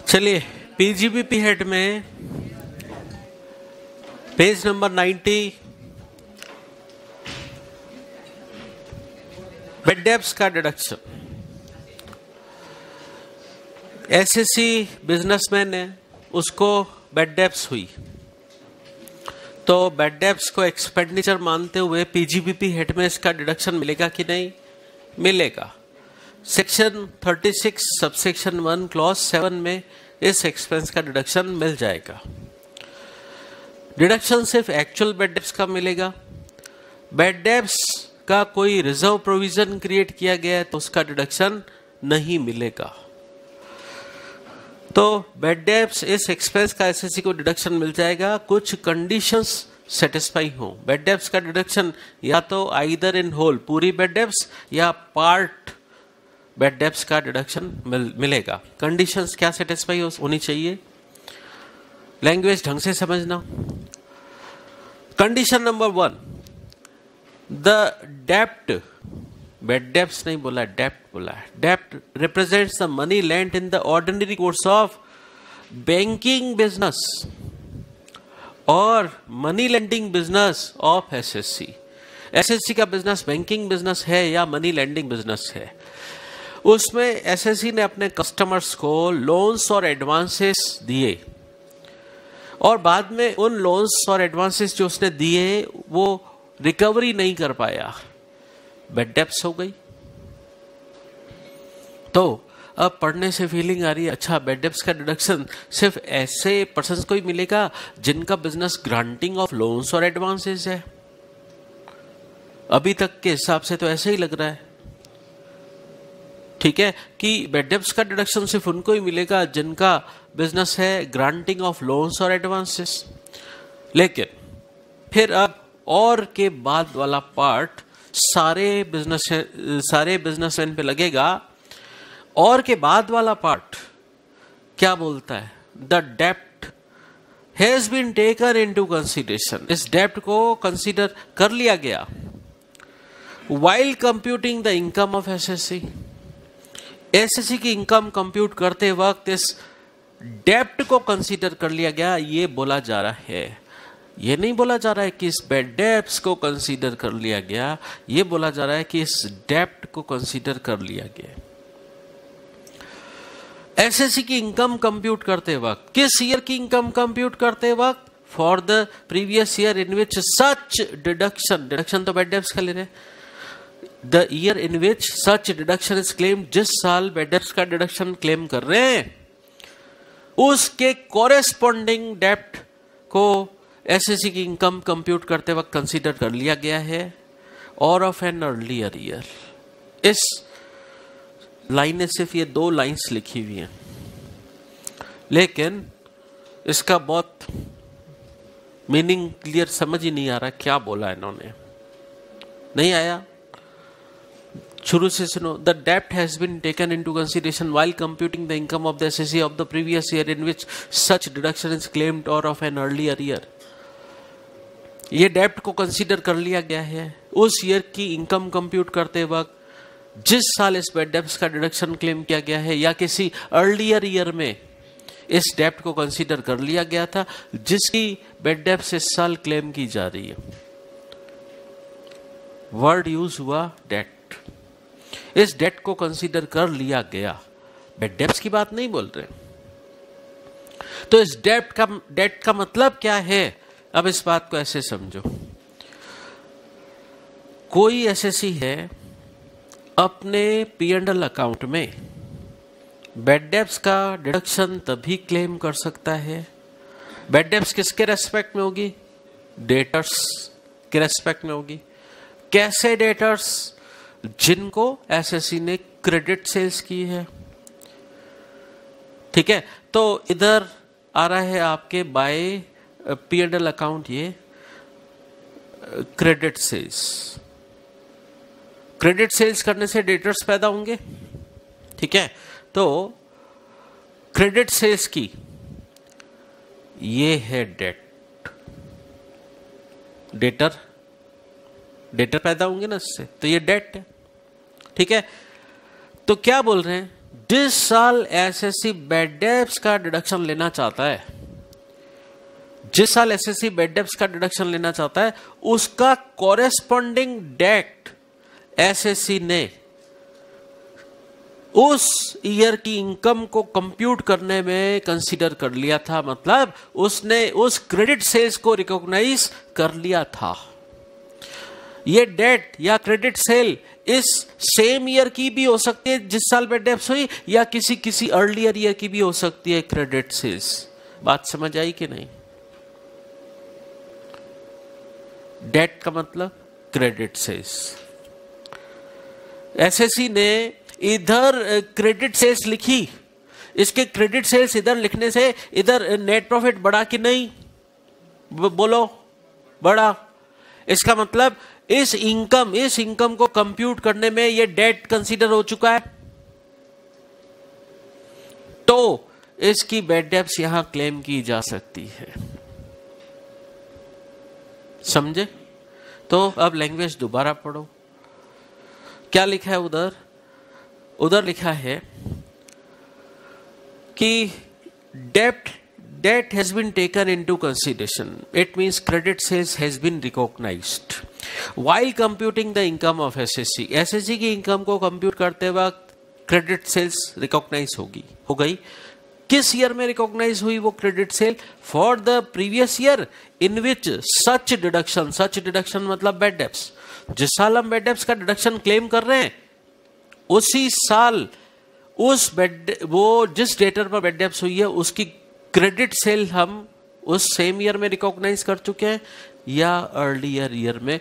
चलिए PGBP head में page number 90 bed debts का डिडक्शन। एसएससी बिजनेसमैन है, उसको बेड डेब्ट्स हुई तो बेड डेब्ट्स को एक्सपेंडिचर मानते हुए पीजीबीपी हेड में इसका डिडक्शन मिलेगा कि नहीं? मिलेगा। सेक्शन 36 सबसेक्शन 1 क्लॉज 7 में इस एक्सपेंस का डिडक्शन मिल जाएगा। डिडक्शन सिर्फ एक्चुअल बेड डेब्ट्स का मिलेगा। बेड डेब्ट्स का कोई रिजर्व प्रोविजन क्रिएट किया गया है तो उसका डिडक्शन नहीं मिलेगा। तो बेड डेब्ट्स इस एक्सपेंस का एसएससी को डिडक्शन मिल जाएगा, कुछ कंडीशंस सेटिस्फाई हो। बेड डेब्ट्स का डिडक्शन या तो आइदर इन होल पूरी बेड डेब्ट्स या पार्ट बेड डेब्ट्स का डिडक्शन मिलेगा। कंडीशंस क्या सेटिस्फाई होनी चाहिए? लैंग्वेज ढंग से समझना। कंडीशन नंबर 1, द डेप्ट, बेड डेब्ट्स नहीं बोला, डेप्ट बोला है। डेप्ट represents the money lent in the ordinary course of banking business और money lending business of assessee. SSC का बिजनेस बैंकिंग बिजनेस है या मनी लेंडिंग बिजनेस है, उसमें एसएससी ने अपने कस्टमर्स को लोन्स और एडवांसेस दिए और बाद में उन लोन्स और एडवांसेस जो उसने दिए वो रिकवरी नहीं कर पाया, बेड डेब्ट्स हो गई। तो अब पढ़ने से फीलिंग आ रही है, अच्छा बेड डेब्ट्स का डिडक्शन सिर्फ ऐसे पर्सन्स को ही मिलेगा जिनका बिजनेस ग्रांटिंग ऑफ लोन्स और एडवांसेस है। अभी तक के हिसाब से तो ऐसे ही लग रहा है, ठीक है, कि बेड डेब्ट्स का डिडक्शन सिर्फ उनको ही मिलेगा जिनका बिजनेस है ग्रांटिंग ऑफ लोन्स और एडवांसेस। लेकिन फिर अब और के बाद वाला पार्ट सारे बिजनेसमैन पे लगेगा। और के बाद वाला पार्ट क्या बोलता है? द डेप्ट has been taken into consideration, इस डेप्ट को कंसीडर कर लिया गया while computing the income of assessee. Assessee की इनकम कंप्यूट करते वक्त इस डेप्ट को कंसीडर कर लिया गया, ये बोला जा रहा है। ये नहीं बोला जा रहा है कि इस बेड डेब्ट्स को कंसीडर कर लिया गया, ये बोला जा रहा है कि इस डेप्ट को कंसीडर कर लिया गया। एसएससी की इनकम कंप्यूट करते वक्त, किस ईयर की इनकम कंप्यूट करते वक्त? For the previous year in which such deduction, deduction तो बेड डेब्ट्स का ले रहे, the year in which such deduction is claim, जिस साल बेड डेब्ट्स का डिडक्शन क्लेम कर रहे हैं उसके कॉरेस्पॉन्डिंग डेप्ट को एसएससी की इनकम कंप्यूट करते वक्त कंसीडर कर लिया गया है और ऑफ एन अर्लियर ईयर। इस लाइन में सिर्फ ये 2 लाइंस लिखी हुई हैं, लेकिन इसका बहुत मीनिंग क्लियर समझ ही नहीं आ रहा क्या बोला इन्होंने। नहीं आया? शुरू से सुनो। द डेप्ट has been taken into consideration while computing the income of the assessee of the previous year in which such deduction is claimed और ऑफ एन अर्लियर ईयर। ये डेप्ट को कंसीडर कर लिया गया है उस ईयर की इनकम कंप्यूट करते वक्त जिस साल इस बेड डेब्ट्स का डिडक्शन क्लेम किया गया है, या किसी अर्लियर ईयर में इस डेप्ट को कंसीडर कर लिया गया था जिसकी बेड डेब्ट्स इस साल क्लेम की जा रही है। वर्ड यूज हुआ डेट। इस डेट को कंसीडर कर लिया गया, बेड डेब्ट्स की बात नहीं बोल रहे। तो इस डेट का मतलब क्या है? अब इस बात को ऐसे समझो, कोई एसएससी है अपने P&L अकाउंट में बेड डेब्ट्स का डिडक्शन तभी क्लेम कर सकता है। बेड डेब्ट्स किसके रेस्पेक्ट में होगी? डेटर्स के रेस्पेक्ट में होगी। कैसे डेटर्स? जिनको एसएससी ने क्रेडिट सेल्स की है, ठीक है। तो इधर आ रहा है आपके बाय P&L अकाउंट ये क्रेडिट सेल्स। क्रेडिट सेल्स करने से डेटर्स पैदा होंगे, ठीक है। तो क्रेडिट सेल्स की ये है डेट, डेटर पैदा होंगे ना इससे, तो ये डेट है, ठीक है। तो क्या बोल रहे हैं? जिस साल एसएससी बैड डेब्ट्स का डिडक्शन लेना चाहता है, जिस साल एसएससी बैड डेब्ट्स का डिडक्शन लेना चाहता है, उसका कॉरेस्पॉन्डिंग डेट एसएससी ने उस ईयर की इनकम को कंप्यूट करने में कंसीडर कर लिया था। मतलब उसने उस क्रेडिट सेल्स को रिकॉग्नाइज कर लिया था। ये डेट या क्रेडिट सेल इस सेम ईयर की भी हो सकती है जिस साल बैड डेब्ट्स हुई, या किसी अर्लियर ईयर की भी हो सकती है क्रेडिट सेल्स। बात समझ आई कि नहीं? डेट का मतलब क्रेडिट सेल्स। एसएससी ने इधर क्रेडिट सेल्स लिखी, इसके क्रेडिट सेल्स इधर लिखने से इधर नेट प्रॉफिट बढ़ा कि नहीं? बोलो, बढ़ा। इसका मतलब इस इनकम को कंप्यूट करने में ये डेट कंसीडर हो चुका है, तो इसकी बैड डेब्ट्स यहां क्लेम की जा सकती है। समझे? तो अब लैंग्वेज दोबारा पढ़ो। क्या लिखा है उधर? उधर लिखा है कि debt has been taken into consideration. It means credit sales has been recognized while computing the income of SSC. SSC की इनकम को कंप्यूट करते वक्त क्रेडिट सेल्स रिकॉग्नाइज हो गई। किस ईयर में रिकॉग्नाइज हुई वो credit sale? For the previous year in which such deduction मतलब बैड डेब्ट्स। जिस साल हम बैड डेब्ट्स का डिडक्शन क्लेम कर रहे हैं, उसी साल वो जिस डेटर पर बैड डेब्ट्स हुई है उसकी क्रेडिट सेल हम उस सेम ईयर में रिकॉग्नाइज कर चुके हैं, या अर्लियर ईयर में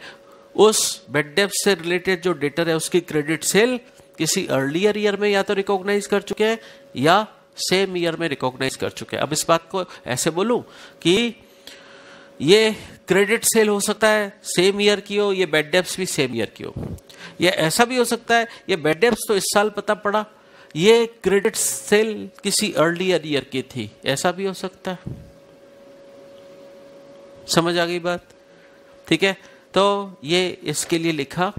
उस बैड डेब्ट्स से रिलेटेड जो डेटर है उसकी क्रेडिट सेल किसी अर्लियर ईयर में या तो रिकॉग्नाइज कर चुके हैं या सेम ईयर में रिकॉग्नाइज कर चुके हैं। अब इस बात को ऐसे बोलूं कि ये क्रेडिट सेल हो सकता है सेम ईयर की हो, ये बैड डेब्ट्स भी सेम ईयर की हो। ये ऐसा भी हो सकता है ये बैड डेब्ट्स तो इस साल पता पड़ा, ये क्रेडिट सेल किसी अर्लियर ईयर की थी, ऐसा भी हो सकता है। समझ आ गई बात? ठीक है, तो ये इसके लिए लिखा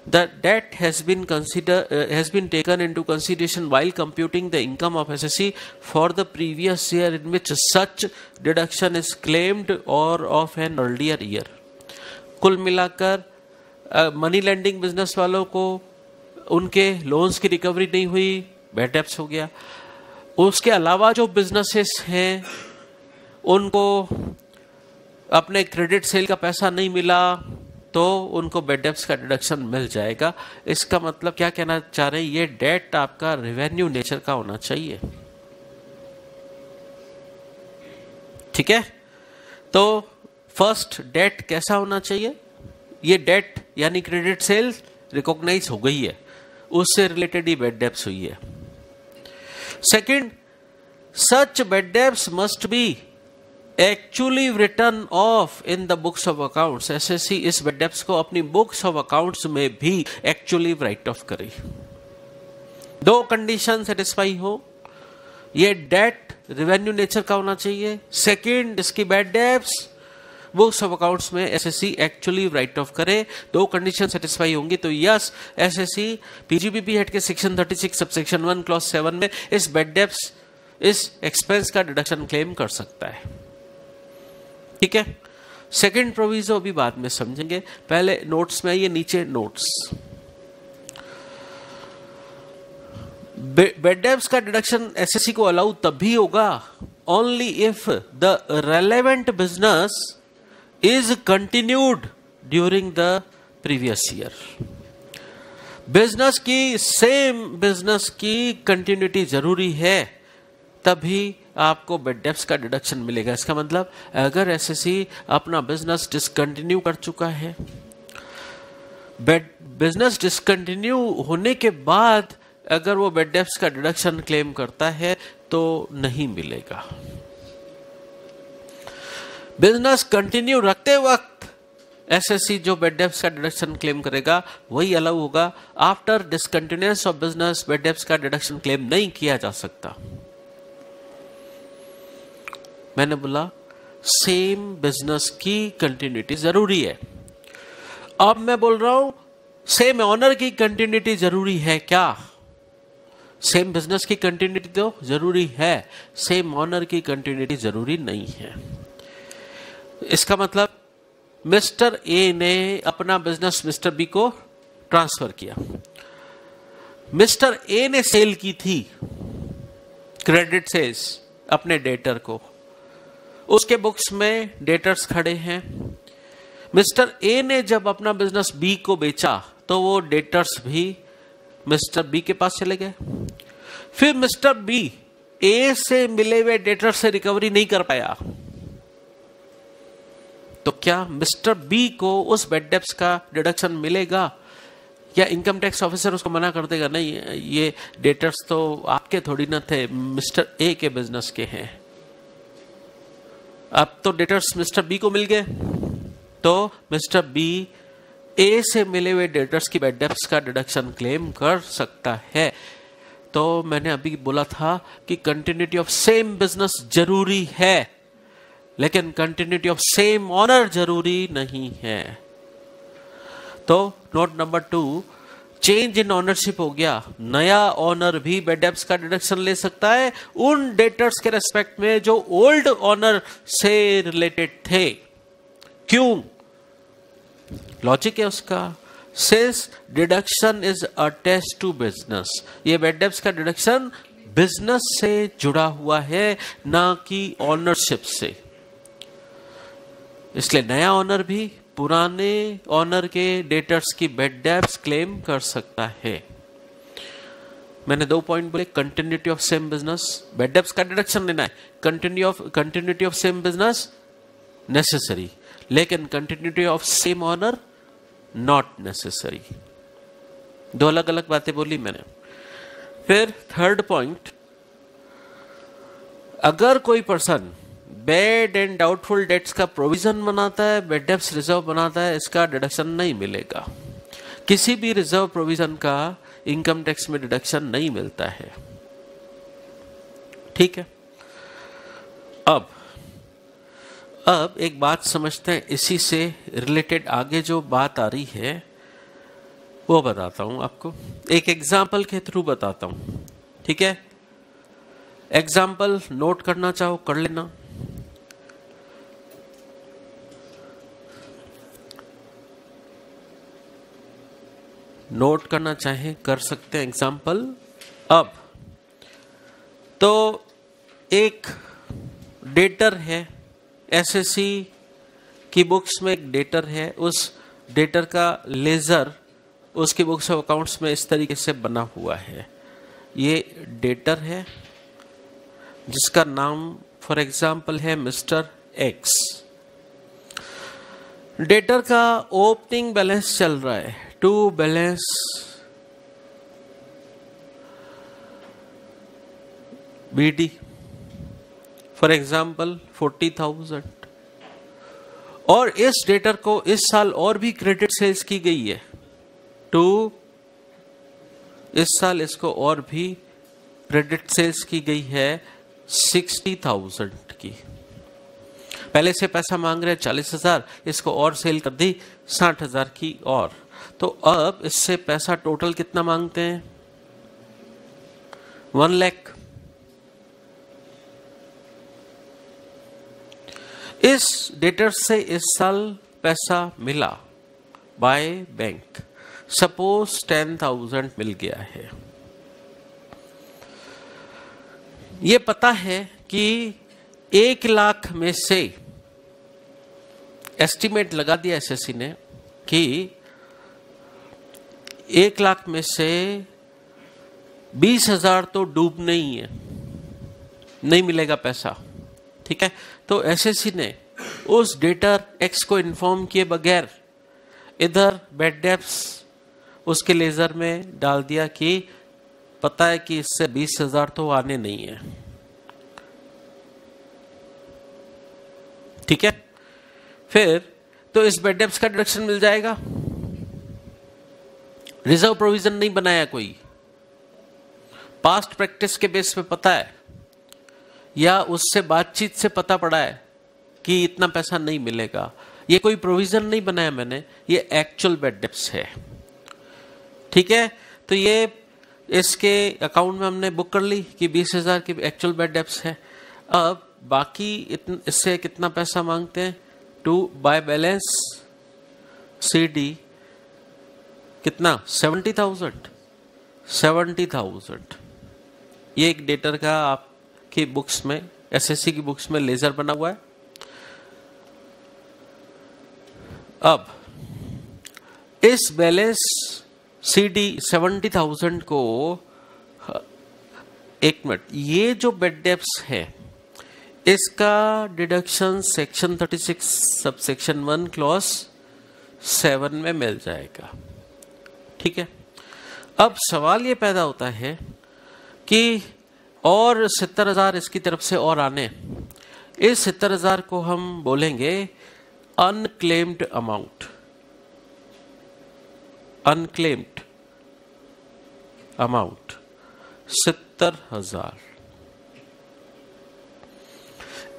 The debt has been taken into consideration while computing the income of SSC for the previous year in which such deduction is claimed or of an earlier year. कुल मिलाकर मनी लेंडिंग बिजनेस वालों को उनके loans की recovery नहीं हुई, bad debts हो गया। उसके अलावा जो बिजनेसेस हैं उनको अपने क्रेडिट सेल का पैसा नहीं मिला तो उनको बैड डेब्ट्स का डिडक्शन मिल जाएगा। इसका मतलब क्या कहना चाह रहे हैं? ये डेट आपका रेवेन्यू नेचर का होना चाहिए। ठीक है, तो फर्स्ट डेट कैसा होना चाहिए? ये डेट यानी क्रेडिट सेल रिकॉग्नाइज हो गई है, उससे रिलेटेड ही बैड डेब्ट्स हुई है। Second, such bad debts must be actually return of in the books of accounts. SSC इस बैड डेब्ट्स को अपनी बुक्स ऑफ अकाउंट्स में भी एक्चुअली राइट ऑफ करे। दो कंडीशन सेटिस्फाई हो, ये डेट रेवेन्यू नेचर का होना चाहिए, सेकंड इसकी bad debts books of accounts में एसएससी एक्चुअली राइट ऑफ करे। दो कंडीशन सेटिस्फाई होंगी तो यस, एसएससी पीजीबीपी हेड के सेक्शन 36 सबसेक्शन 1 क्लॉज 7 में इस बैड डेब्ट्स इस एक्सपेंस का डिडक्शन क्लेम कर सकता है। ठीक है, सेकंड प्रोविजो अभी बाद में समझेंगे, पहले नोट्स में आइए। नीचे नोट्स, बैड डेब्ट्स का डिडक्शन एसएससी को अलाउ तभी होगा only if the relevant business is continued during the previous year. Business की सेम बिजनेस की कंटिन्यूटी जरूरी है, तभी आपको बैड डेब्ट्स का डिडक्शन मिलेगा। इसका मतलब अगर एसएससी अपना बिजनेस डिसकंटिन्यू कर चुका है, बिजनेस डिसकंटिन्यू होने के बाद अगर वो बैड डेब्ट्स का डिडक्शन क्लेम करता है तो नहीं मिलेगा। बिजनेस कंटिन्यू रखते वक्त एसएससी जो बैड डेब्ट्स का डिडक्शन क्लेम करेगा वही अलाउ होगा। After discontinuance of business bad debts का डिडक्शन क्लेम नहीं किया जा सकता। मैंने बोला सेम बिजनेस की कंटिन्यूटी जरूरी है। अब मैं बोल रहा हूं सेम ऑनर की कंटिन्यूटी जरूरी है क्या? सेम बिजनेस की कंटिन्यूटी तो जरूरी है, सेम ऑनर की कंटिन्यूटी जरूरी नहीं है। इसका मतलब मिस्टर ए ने अपना बिजनेस मिस्टर बी को ट्रांसफर किया। मिस्टर ए ने सेल की थी क्रेडिट सेल्स अपने डेटर को, उसके बुक्स में डेटर्स खड़े हैं। मिस्टर ए ने जब अपना बिजनेस बी को बेचा तो वो डेटर्स भी मिस्टर बी के पास चले गए। फिर मिस्टर बी ए से मिले हुए डेटर से रिकवरी नहीं कर पाया, तो क्या मिस्टर बी को उस बैड डेब्ट्स का डिडक्शन मिलेगा, या इनकम टैक्स ऑफिसर उसको मना कर देगा, नहीं ये डेटर्स तो आपके थोड़ी ना थे, मिस्टर ए के बिजनेस के हैं। अब तो डेटर्स मिस्टर बी को मिल गए, तो मिस्टर बी ए से मिले हुए डेटर्स की बैड डेब्ट्स का डिडक्शन क्लेम कर सकता है। तो मैंने अभी बोला था कि कंटिन्यूटी ऑफ सेम बिजनेस जरूरी है, लेकिन कंटिन्यूटी ऑफ सेम ऑनर जरूरी नहीं है। तो note number 2, change in ownership हो गया, नया ऑनर भी बैड डेब्ट्स का डिडक्शन ले सकता है उन डेटर्स के रेस्पेक्ट में जो ओल्ड ऑनर से रिलेटेड थे। क्यों? लॉजिक है उसका, since deduction is attached to business, ये बैड डेब्ट्स का डिडक्शन बिजनेस से जुड़ा हुआ है, ना कि ऑनरशिप से। इसलिए नया ऑनर भी पुराने ऑनर के डेटर्स की बैड डेब्ट्स क्लेम कर सकता है। मैंने 2 पॉइंट बोले, continuity of same business, bad debts का डिडक्शन लेना है, continuity of same business necessary, लेकिन continuity of same owner not necessary. 2 अलग अलग बातें बोली मैंने। फिर थर्ड पॉइंट, अगर कोई person bad and doubtful debts का प्रोविजन बनाता है, बैड डेब्ट्स रिजर्व बनाता है, इसका डिडक्शन नहीं मिलेगा। किसी भी रिजर्व प्रोविजन का इनकम टैक्स में डिडक्शन नहीं मिलता है। ठीक है। अब एक बात समझते हैं, इसी से रिलेटेड आगे जो बात आ रही है वो बताता हूं आपको, एक एग्जाम्पल के थ्रू बताता हूं। ठीक है, एग्जाम्पल नोट करना चाहो कर लेना। नोट करना चाहे कर सकते हैं एग्जाम्पल। अब तो एक डेटर है, एसएससी की बुक्स में एक डेटर है, उस डेटर का लेजर उसकी बुक्स ऑफ अकाउंट्स में इस तरीके से बना हुआ है। ये डेटर है जिसका नाम फॉर एग्जाम्पल है मिस्टर एक्स। डेटर का ओपनिंग बैलेंस चल रहा है, to balance BD for example 40,000, और इस डेटर को इस साल और भी क्रेडिट सेल्स की गई है, टू इस साल इसको और भी क्रेडिट सेल्स की गई है 60,000 की। पहले से पैसा मांग रहे 40,000, इसको और सेल कर दी 60,000 की और, तो अब इससे पैसा टोटल कितना मांगते हैं 1 लाख। इस डेटर से इस साल पैसा मिला बाय बैंक, सपोज 10,000 मिल गया है। ये पता है कि 1 लाख में से एस्टिमेट लगा दिया एसएससी ने कि 1 लाख में से 20,000 तो डूबना ही है, नहीं मिलेगा पैसा। ठीक है, तो एसएससी ने उस डेटर एक्स को इन्फॉर्म किए बगैर इधर बैड डेब्ट्स उसके लेजर में डाल दिया कि पता है कि इससे 20,000 तो आने नहीं है। ठीक है, फिर तो इस बैड डेब्ट्स का डिडक्शन मिल जाएगा। रिजर्व प्रोविजन नहीं बनाया कोई, पास्ट प्रैक्टिस के बेस पे पता है या उससे बातचीत से पता पड़ा है कि इतना पैसा नहीं मिलेगा। ये कोई प्रोविजन नहीं बनाया मैंने, ये एक्चुअल बैड डेब्ट्स है। ठीक है, तो ये इसके अकाउंट में हमने बुक कर ली कि 20,000 की एक्चुअल बेड डेप्स है। अब बाकी इससे कितना पैसा मांगते हैं, टू बाय बैलेंस CD कितना 70,000। ये एक डेटर का आपकी बुक्स में, SSC की बुक्स में लेजर बना हुआ है। अब इस बैलेंस CD 70,000 को, एक मिनट, ये जो बेड डेप्स है इसका डिडक्शन सेक्शन 36 सबसेक्शन 1 क्लॉज 7 में मिल जाएगा। ठीक है। अब सवाल ये पैदा होता है कि और 70,000 इसकी तरफ से और आने, इस 70,000 को हम बोलेंगे unclaimed amount. Unclaimed amount 70,000।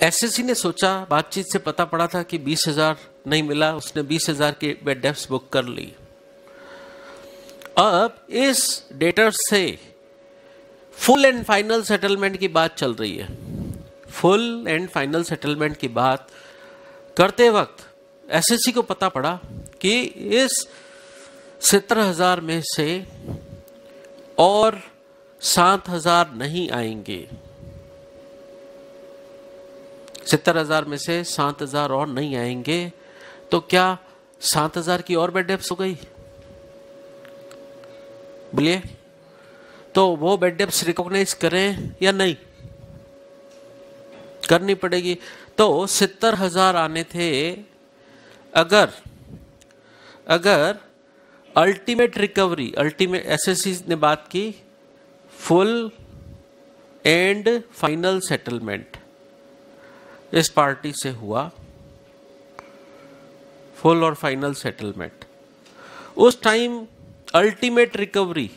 SSC ने सोचा, बातचीत से पता पड़ा था कि 20,000 नहीं मिला, उसने 20,000 की बेड डेप्स बुक कर ली। अब इस डेटर से फुल एंड फाइनल सेटलमेंट की बात चल रही है। फुल एंड फाइनल सेटलमेंट की बात करते वक्त SSC को पता पड़ा कि इस 70,000 में से और 7,000 नहीं आएंगे। 70,000 में से 7,000 और नहीं आएंगे, तो क्या 7,000 की और बेड डेप्स हो गई? बोलिए, तो वो बेड डेप्स रिकॉग्नाइज करें या नहीं? करनी पड़ेगी। तो 70,000 आने थे। अगर अल्टीमेट रिकवरी, अल्टीमेट SSC ने बात की फुल एंड फाइनल सेटलमेंट इस पार्टी से हुआ, फुल और फाइनल सेटलमेंट, उस टाइम अल्टीमेट रिकवरी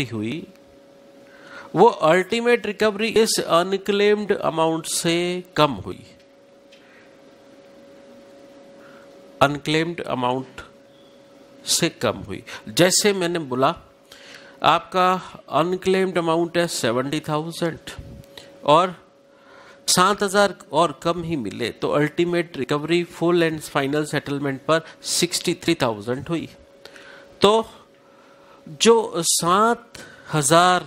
हुई। वो अल्टीमेट रिकवरी इस अनक्लेम्ड अमाउंट से कम हुई। अनक्लेम्ड अमाउंट से कम हुई। जैसे मैंने बोला, आपका अनक्लेम्ड अमाउंट है 70,000 और 7,000 और कम ही मिले, तो ultimate recovery full and final settlement पर 63,000 हुई। तो जो 7,000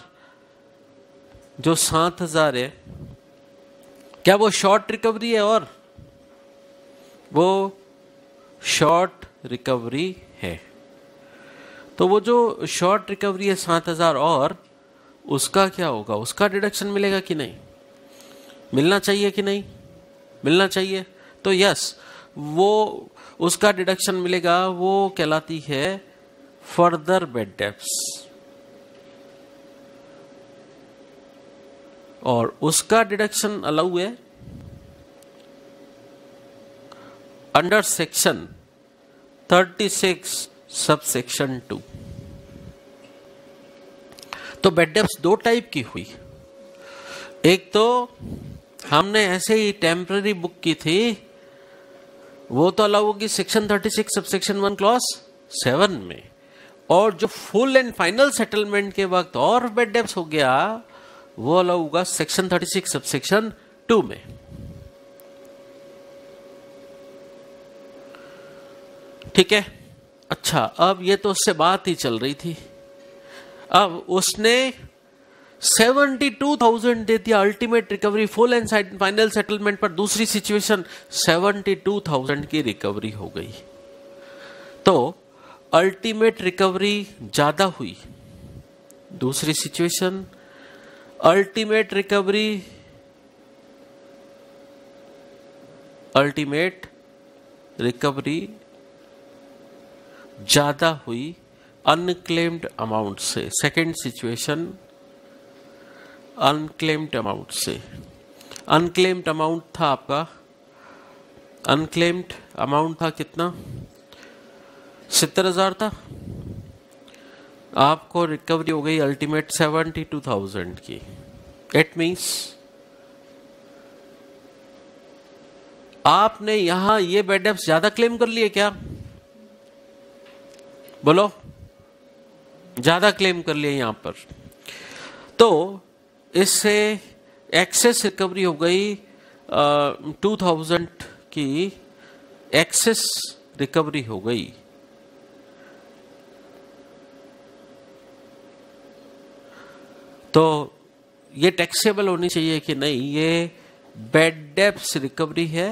है, क्या वो शॉर्ट रिकवरी है? और वो शॉर्ट रिकवरी है। तो वो जो शॉर्ट रिकवरी है 7,000 और उसका क्या होगा? उसका डिडक्शन मिलेगा कि नहीं? मिलना चाहिए कि नहीं? मिलना चाहिए। तो यस, वो उसका डिडक्शन मिलेगा। वो कहलाती है फर्दर बेड डेप्स, और उसका डिडक्शन अलाउ है अंडर सेक्शन 36 सबसेक्शन 2। तो बेड डेप्स दो टाइप की हुई। एक तो हमने ऐसे ही टेम्पररी बुक की थी, वो तो अलाउ होगी सेक्शन 36 सबसेक्शन 1 क्लॉज 7 में, और जो फुल एंड फाइनल सेटलमेंट के वक्त और बेड डेप्स हो गया, वो अलाउ होगा सेक्शन 36 सबसेक्शन 2 में। ठीक है। अच्छा, अब ये तो उससे बात ही चल रही थी। अब उसने 72,000 दे दिया ultimate recovery full and final settlement पर। दूसरी सिचुएशन 72,000 की रिकवरी हो गई, तो अल्टीमेट रिकवरी ज्यादा हुई। दूसरी सिचुएशन अल्टीमेट रिकवरी ज्यादा हुई अनक्लेम्ड अमाउंट से। सेकेंड सिचुएशन अनक्लेम्ड अमाउंट से। अनक्लेम्ड अमाउंट था आपका, अनक्लेम्ड अमाउंट था कितना? 70,000 था। आपको रिकवरी हो गई अल्टीमेट 72,000 की। इट मीन्स आपने यहां ये बेड डेप्स ज्यादा क्लेम कर लिए क्या? बोलो, ज्यादा क्लेम कर लिया यहां पर। तो इससे एक्सेस रिकवरी हो गई 2000 की एक्सेस रिकवरी हो गई। तो ये टैक्सेबल होनी चाहिए कि नहीं, ये बैड डेब्ट्स रिकवरी है।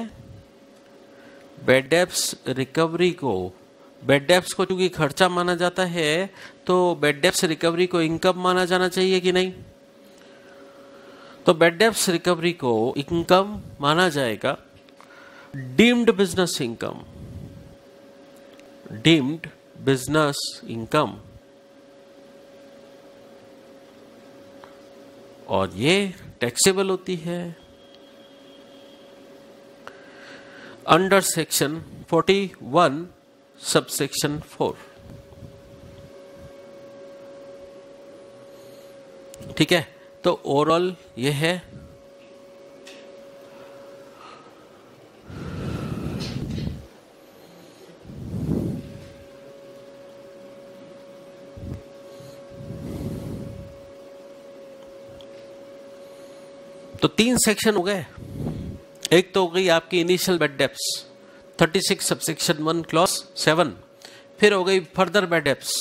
बैड डेब्ट्स रिकवरी को, बैड डेब्ट्स को चूंकि खर्चा माना जाता है तो बैड डेब्ट्स रिकवरी को इनकम माना जाना चाहिए कि नहीं। तो बैड डेब्ट्स रिकवरी को इनकम माना जाएगा। Deemed business income, deemed business income, और ये टैक्सेबल होती है अंडर सेक्शन 41 सबसेक्शन 4। ठीक है, तो ओवरऑल ये है। तो 3 सेक्शन हो गए। एक तो हो गई आपकी initial bad debts 36 subsection 1 clause 7, फिर हो गई फर्दर बैड डेब्ट्स,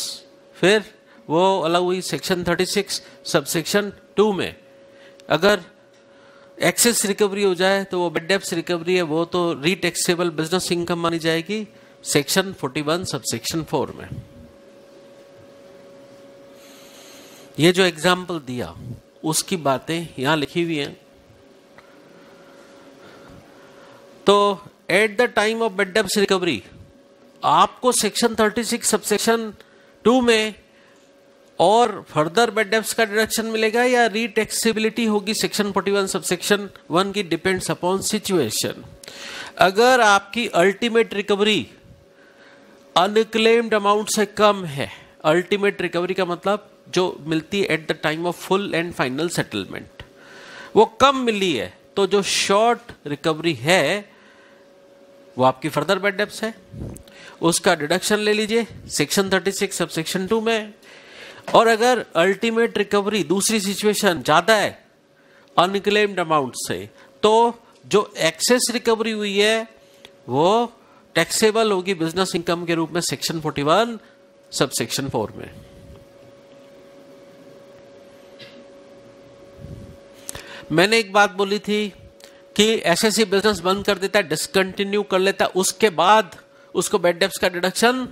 फिर वो अलग हुई सेक्शन 36 सबसेक्शन 2 में। अगर एक्सेस रिकवरी हो जाए तो वो बैड डेब्ट्स रिकवरी है, वो तो रीटैक्सेबल बिजनेस इनकम मानी जाएगी सेक्शन 41 सबसेक्शन 4 में। ये जो एग्जाम्पल दिया उसकी बातें यहां लिखी हुई हैं। तो at the time of bad debts recovery आपको सेक्शन 36 सबसेक्शन 2 में और फर्दर बैड डेब्ट्स का डिडक्शन मिलेगा या रीटैक्सेबिलिटी होगी सेक्शन 41 सबसेक्शन 1 की, डिपेंड्स अपॉन सिचुएशन। अगर आपकी अल्टीमेट रिकवरी अनक्लेम्ड अमाउंट से कम है, अल्टीमेट रिकवरी का मतलब जो मिलती है at the time of full and final settlement, वो कम मिली है, तो जो शॉर्ट रिकवरी है वो आपकी फर्दर बैड डेब्ट्स है, उसका डिडक्शन ले लीजिए सेक्शन 36 सबसेक्शन 2 में। और अगर अल्टीमेट रिकवरी दूसरी सिचुएशन ज्यादा है अनक्लेम्ड अमाउंट से, तो जो एक्सेस रिकवरी हुई है वो टैक्सेबल होगी बिजनेस इनकम के रूप में सेक्शन 41 सबसेक्शन 4 में। मैंने एक बात बोली थी कि एसएससी बिजनेस बंद कर देता है, डिसकंटिन्यू कर लेता है, उसके बाद उसको बैड डेब्ट्स का डिडक्शन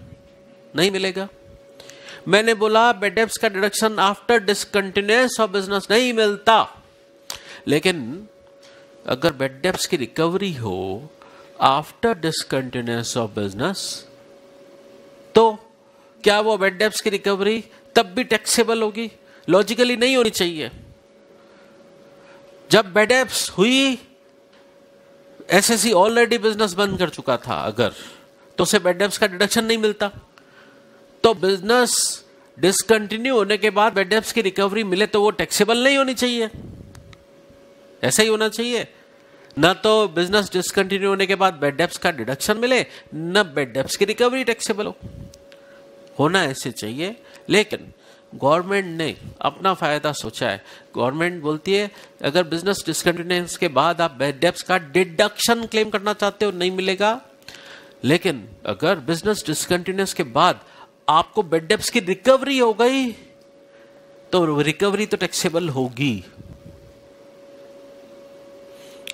नहीं मिलेगा। मैंने बोला बैड डेब्ट्स का deduction after discontinuance of business नहीं मिलता, लेकिन अगर बैड डेब्ट्स की रिकवरी हो आफ्टर डिसकंटिन्यूएंस ऑफ बिजनेस, तो क्या वो बैड डेब्ट्स की रिकवरी तब भी टैक्सेबल होगी? लॉजिकली नहीं होनी चाहिए। जब बैड डेब्ट्स हुई, एसएससी ऑलरेडी बिजनेस बंद कर चुका था अगर, तो उसे बैड डेब्ट्स का डिडक्शन नहीं मिलता। तो बिजनेस डिसकंटिन्यू होने के बाद बैड डेब्ट्स की रिकवरी मिले तो वो टैक्सेबल नहीं होनी चाहिए, ऐसा ही होना चाहिए। न तो बिजनेस डिसकंटिन्यू होने के बाद बैड डेब्ट्स का डिडक्शन मिले, न बैड डेब्ट्स की रिकवरी टैक्सेबल हो, होना ऐसे चाहिए। लेकिन गवर्नमेंट ने अपना फायदा सोचा है। गवर्नमेंट बोलती है अगर बिजनेस डिसकंटिन्यूएंस के बाद आप बैड डेब्ट्स का डिडक्शन क्लेम करना चाहते हो नहीं मिलेगा, लेकिन अगर बिजनेस डिसकंटिन्यूएंस के बाद आपको बैड डेब्ट्स की रिकवरी हो गई तो रिकवरी तो टैक्सेबल होगी,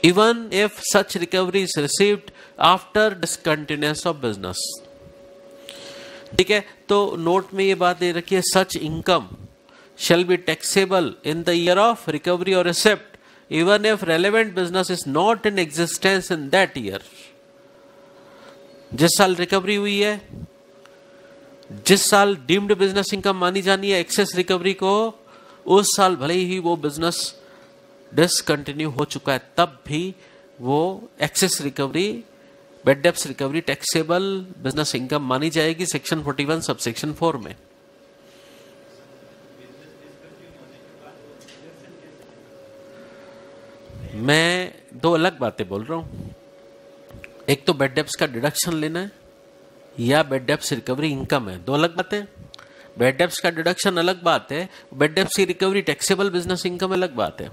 even if such recovery is received after discontinuance of business. ठीक है, तो नोट में ये बात दे रखी है, such income shall be taxable in the year of recovery or receipt even if relevant business is not in existence in that year। जिस साल रिकवरी हुई है, जिस साल डीम्ड बिजनेस इनकम मानी जानी है एक्सेस रिकवरी को, उस साल भले ही वो बिजनेस डिसकंटिन्यू हो चुका है, तब भी वो excess recovery bad debts recovery taxable business income मानी जाएगी सेक्शन 41 सबसेक्शन 4 में। मैं दो अलग बातें बोल रहा हूं। एक तो बैड डेब्ट्स का डिडक्शन लेना है, या बेड डेप्ट रिकवरी इनकम है, दो अलग बातें। बेड डेप्ट का डिडक्शन अलग बात है, बेड डेप्ट की रिकवरी टैक्सेबल बिजनेस इनकम अलग बात है।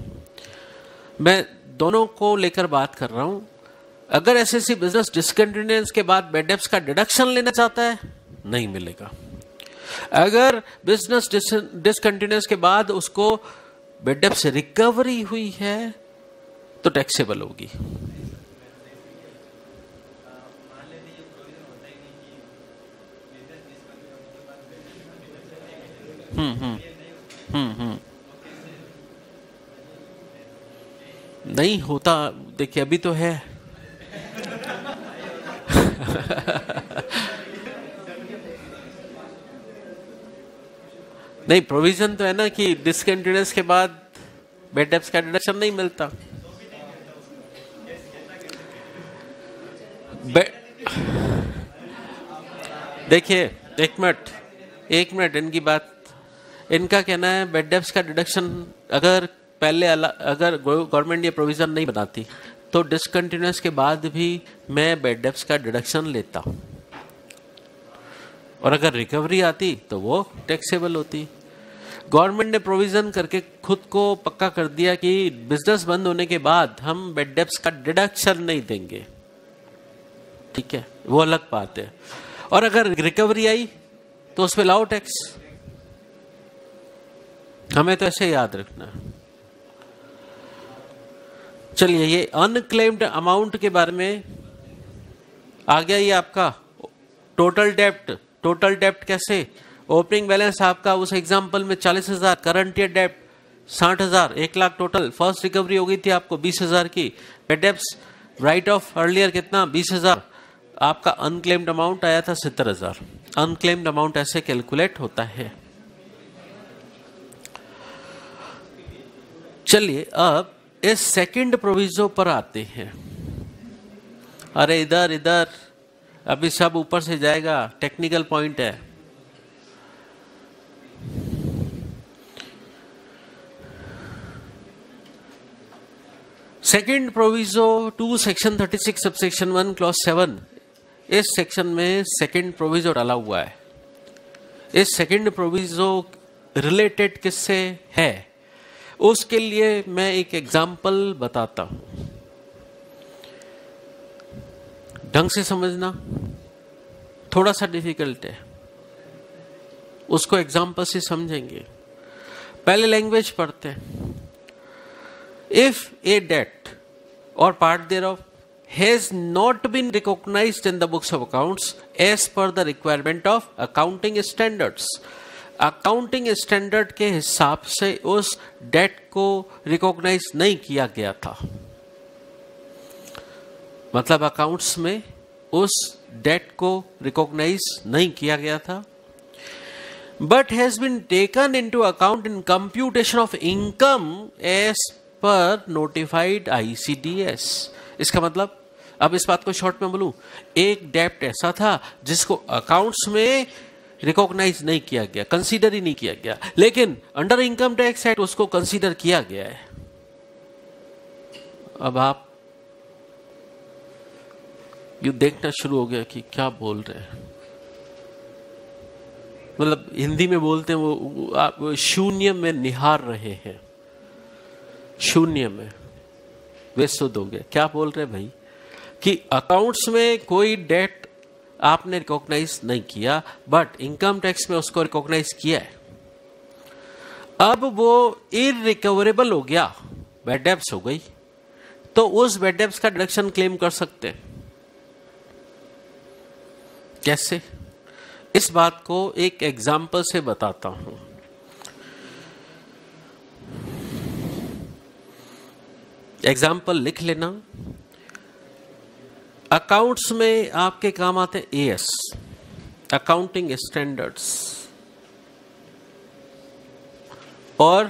मैं दोनों को लेकर बात कर रहा हूं। अगर एसएससी बिजनेस डिसकंटिन्यूएंस के बाद बेड डेप्ट का डिडक्शन लेना चाहता है, नहीं मिलेगा। अगर बिजनेस डिसकंटिन्यूएंस के बाद उसको बेड डेप्ट से रिकवरी हुई है तो टैक्सेबल होगी। नहीं होता, देखिए अभी तो है। नहीं, प्रोविजन तो है ना कि डिसकंटिन्यूअस के बाद बेड डेप्ट का डिडक्शन नहीं मिलता। देखिए एक मिनट इनकी बात, इनका कहना है बेड डेप्ट का डिडक्शन अगर पहले अगर गवर्नमेंट ये प्रोविजन नहीं बनाती तो डिसकंटिन्यूअस के बाद भी मैं बेड डेप्ट का डिडक्शन लेता, और अगर रिकवरी आती तो वो टैक्सेबल होती। गवर्नमेंट ने प्रोविजन करके खुद को पक्का कर दिया कि बिजनेस बंद होने के बाद हम बेड डेप्ट का डिडक्शन नहीं देंगे, ठीक है, वो अलग बात है। और अगर रिकवरी आई तो उस पर लाओ टैक्स। हमें तो ऐसे याद रखना है। चलिए, ये अनक्लेम्ड अमाउंट के बारे में आ गया। ये आपका टोटल डेप्ट कैसे, ओपनिंग बैलेंस आपका उस एग्जांपल में 40,000, करंट ईयर डेप्ट 60,000, 1 लाख टोटल। फर्स्ट रिकवरी हो गई थी आपको 20,000 की। बेड डेप्ट राइट ऑफ अर्लियर कितना, 20,000। आपका अनक्लेम्ड अमाउंट आया था 70,000। अनक्लेम्ड अमाउंट ऐसे कैलकुलेट होता है। चलिए अब इस सेकंड प्रोविजो पर आते हैं। अरे इधर अभी सब ऊपर से जाएगा, टेक्निकल पॉइंट है। Second proviso 2 section 36 subsection 1 clause 7, इस सेक्शन में सेकंड प्रोविजो डाला हुआ है। इस सेकंड प्रोविजो रिलेटेड किससे है, उसके लिए मैं एक एग्जाम्पल बताता हूं, ढंग से समझना। थोड़ा सा डिफिकल्ट है, उसको एग्जाम्पल से समझेंगे। पहले लैंग्वेज पढ़ते हैं। इफ ए डेट और part thereof has not been recognized in the books of accounts as per the requirement of accounting standards, accounting standard के हिसाब से उस डेट को रिकॉग्नाइज नहीं किया गया था, मतलब अकाउंट्स में उस डेट को रिकॉग्नाइज नहीं किया गया था, but has been taken into account in computation of income as per notified ICDS। इसका मतलब, अब इस बात को शॉर्ट में बोलूं, एक डेप्ट ऐसा था जिसको अकाउंट्स में रिकॉग्नाइज नहीं किया गया, कंसीडर ही नहीं किया गया, लेकिन अंडर इनकम टैक्स एक्ट उसको कंसीडर किया गया है। अब आप ये देखना शुरू हो गया कि क्या बोल रहे हैं, मतलब हिंदी में बोलते हैं वो आप शून्य में निहार रहे हैं, शून्य में वे सुध हो गया। क्या बोल रहे भाई कि अकाउंट्स में कोई डेट आपने रिकॉग्नाइज नहीं किया, बट इनकम टैक्स में उसको रिकॉग्नाइज किया है। अब वो इररिकवरेबल हो गया, बैड डेब्ट्स हो गई, तो उस बैड डेब्ट्स का डिडक्शन क्लेम कर सकते हैं। कैसे, इस बात को एक एग्जाम्पल से बताता हूं। एग्जाम्पल लिख लेना। अकाउंट्स में आपके काम आते हैं AS, अकाउंटिंग स्टैंडर्ड्स, और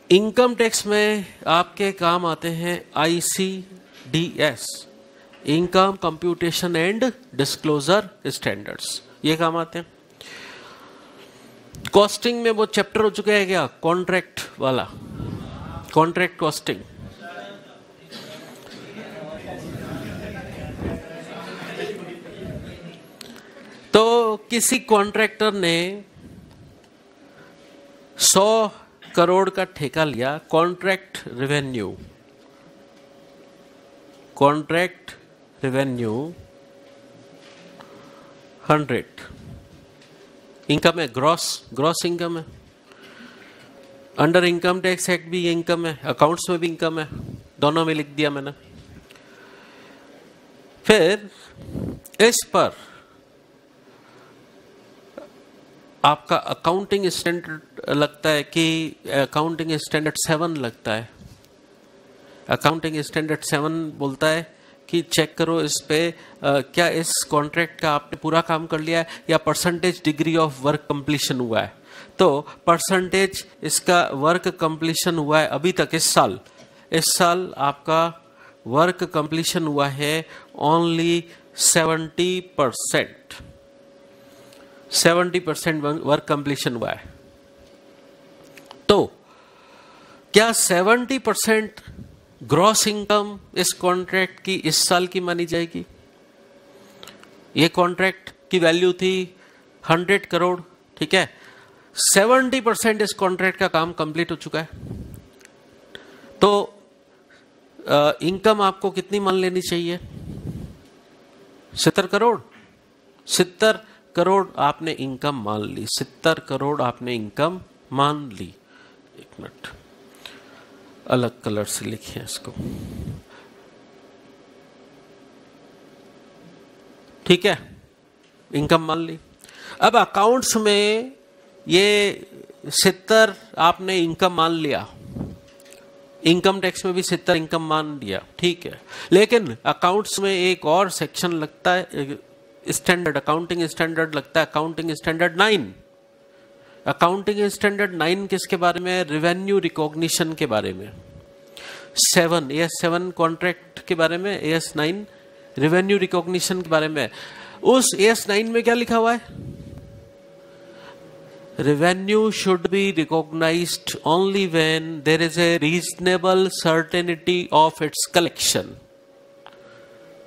इनकम टैक्स में आपके काम आते हैं ICDS, income computation and disclosure standards, ये काम आते हैं। कॉस्टिंग में वो चैप्टर हो चुका है क्या, कॉन्ट्रैक्ट वाला, कॉन्ट्रैक्ट कॉस्टिंग। किसी कॉन्ट्रैक्टर ने 100 करोड़ का ठेका लिया, कॉन्ट्रैक्ट रेवेन्यू 100, इनकम है, ग्रॉस इनकम है, अंडर इनकम टैक्स एक्ट भी ये इनकम है, अकाउंट्स में भी इनकम है, दोनों में लिख दिया मैंने। फिर इस पर आपका अकाउंटिंग स्टैंडर्ड लगता है कि अकाउंटिंग स्टैंडर्ड 7 लगता है। अकाउंटिंग स्टैंडर्ड 7 बोलता है कि चेक करो इस पे क्या इस कॉन्ट्रैक्ट का आपने पूरा काम कर लिया है या percentage degree of work completion हुआ है। तो परसेंटेज इसका वर्क कंप्लीशन हुआ है अभी तक इस साल आपका वर्क कंप्लीशन हुआ है ओनली 70%। 70% वर्क कंप्लीशन हुआ है। तो क्या 70% ग्रॉस इनकम इस कॉन्ट्रैक्ट की इस साल की मानी जाएगी? ये कॉन्ट्रैक्ट की वैल्यू थी 100 करोड़, ठीक है। 70% इस कॉन्ट्रैक्ट का काम कंप्लीट हो चुका है। तो इनकम आपको कितनी मान लेनी चाहिए? 70 करोड़। 70 करोड़ आपने इनकम मान ली, 70 करोड़ आपने इनकम मान ली। एक मिनट, अलग कलर से लिखिए इसको, ठीक है, इनकम मान ली। अब अकाउंट्स में ये 70 आपने इनकम मान लिया, इनकम टैक्स में भी 70 इनकम मान लिया, ठीक है। लेकिन अकाउंट्स में एक और सेक्शन लगता है स्टैंडर्ड, अकाउंटिंग स्टैंडर्ड लगता है, अकाउंटिंग स्टैंडर्ड 9। अकाउंटिंग स्टैंडर्ड 9 किसके बारे में? रेवेन्यू रिकॉग्निशन के बारे में। 7 AS7 कॉन्ट्रैक्ट के बारे में, AS9 रेवेन्यू रिकॉग्निशन के बारे में। उस AS9 में क्या लिखा हुआ है? Revenue should be recognised only when there is a reasonable certainty of its collection.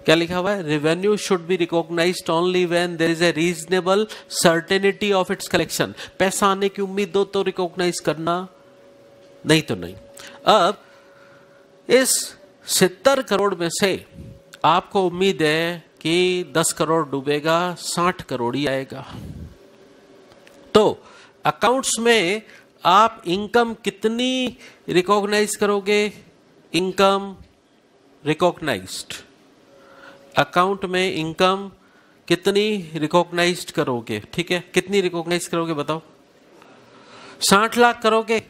क्या लिखा हुआ है? Revenue should be recognised only when there is a reasonable certainty of its collection. पैसा आने की उम्मीद हो तो रिकॉग्नाइज करना, नहीं तो नहीं। अब इस 70 करोड़ में से आपको उम्मीद है कि 10 करोड़ डूबेगा, 60 करोड़ ही आएगा। तो अकाउंट्स में आप इनकम कितनी रिकॉग्नाइज करोगे? इनकम रिकॉग्नाइज्ड, अकाउंट में इनकम कितनी रिकॉग्नाइज्ड करोगे? ठीक है, कितनी रिकॉग्नाइज करोगे बताओ? 60 लाख करोगे,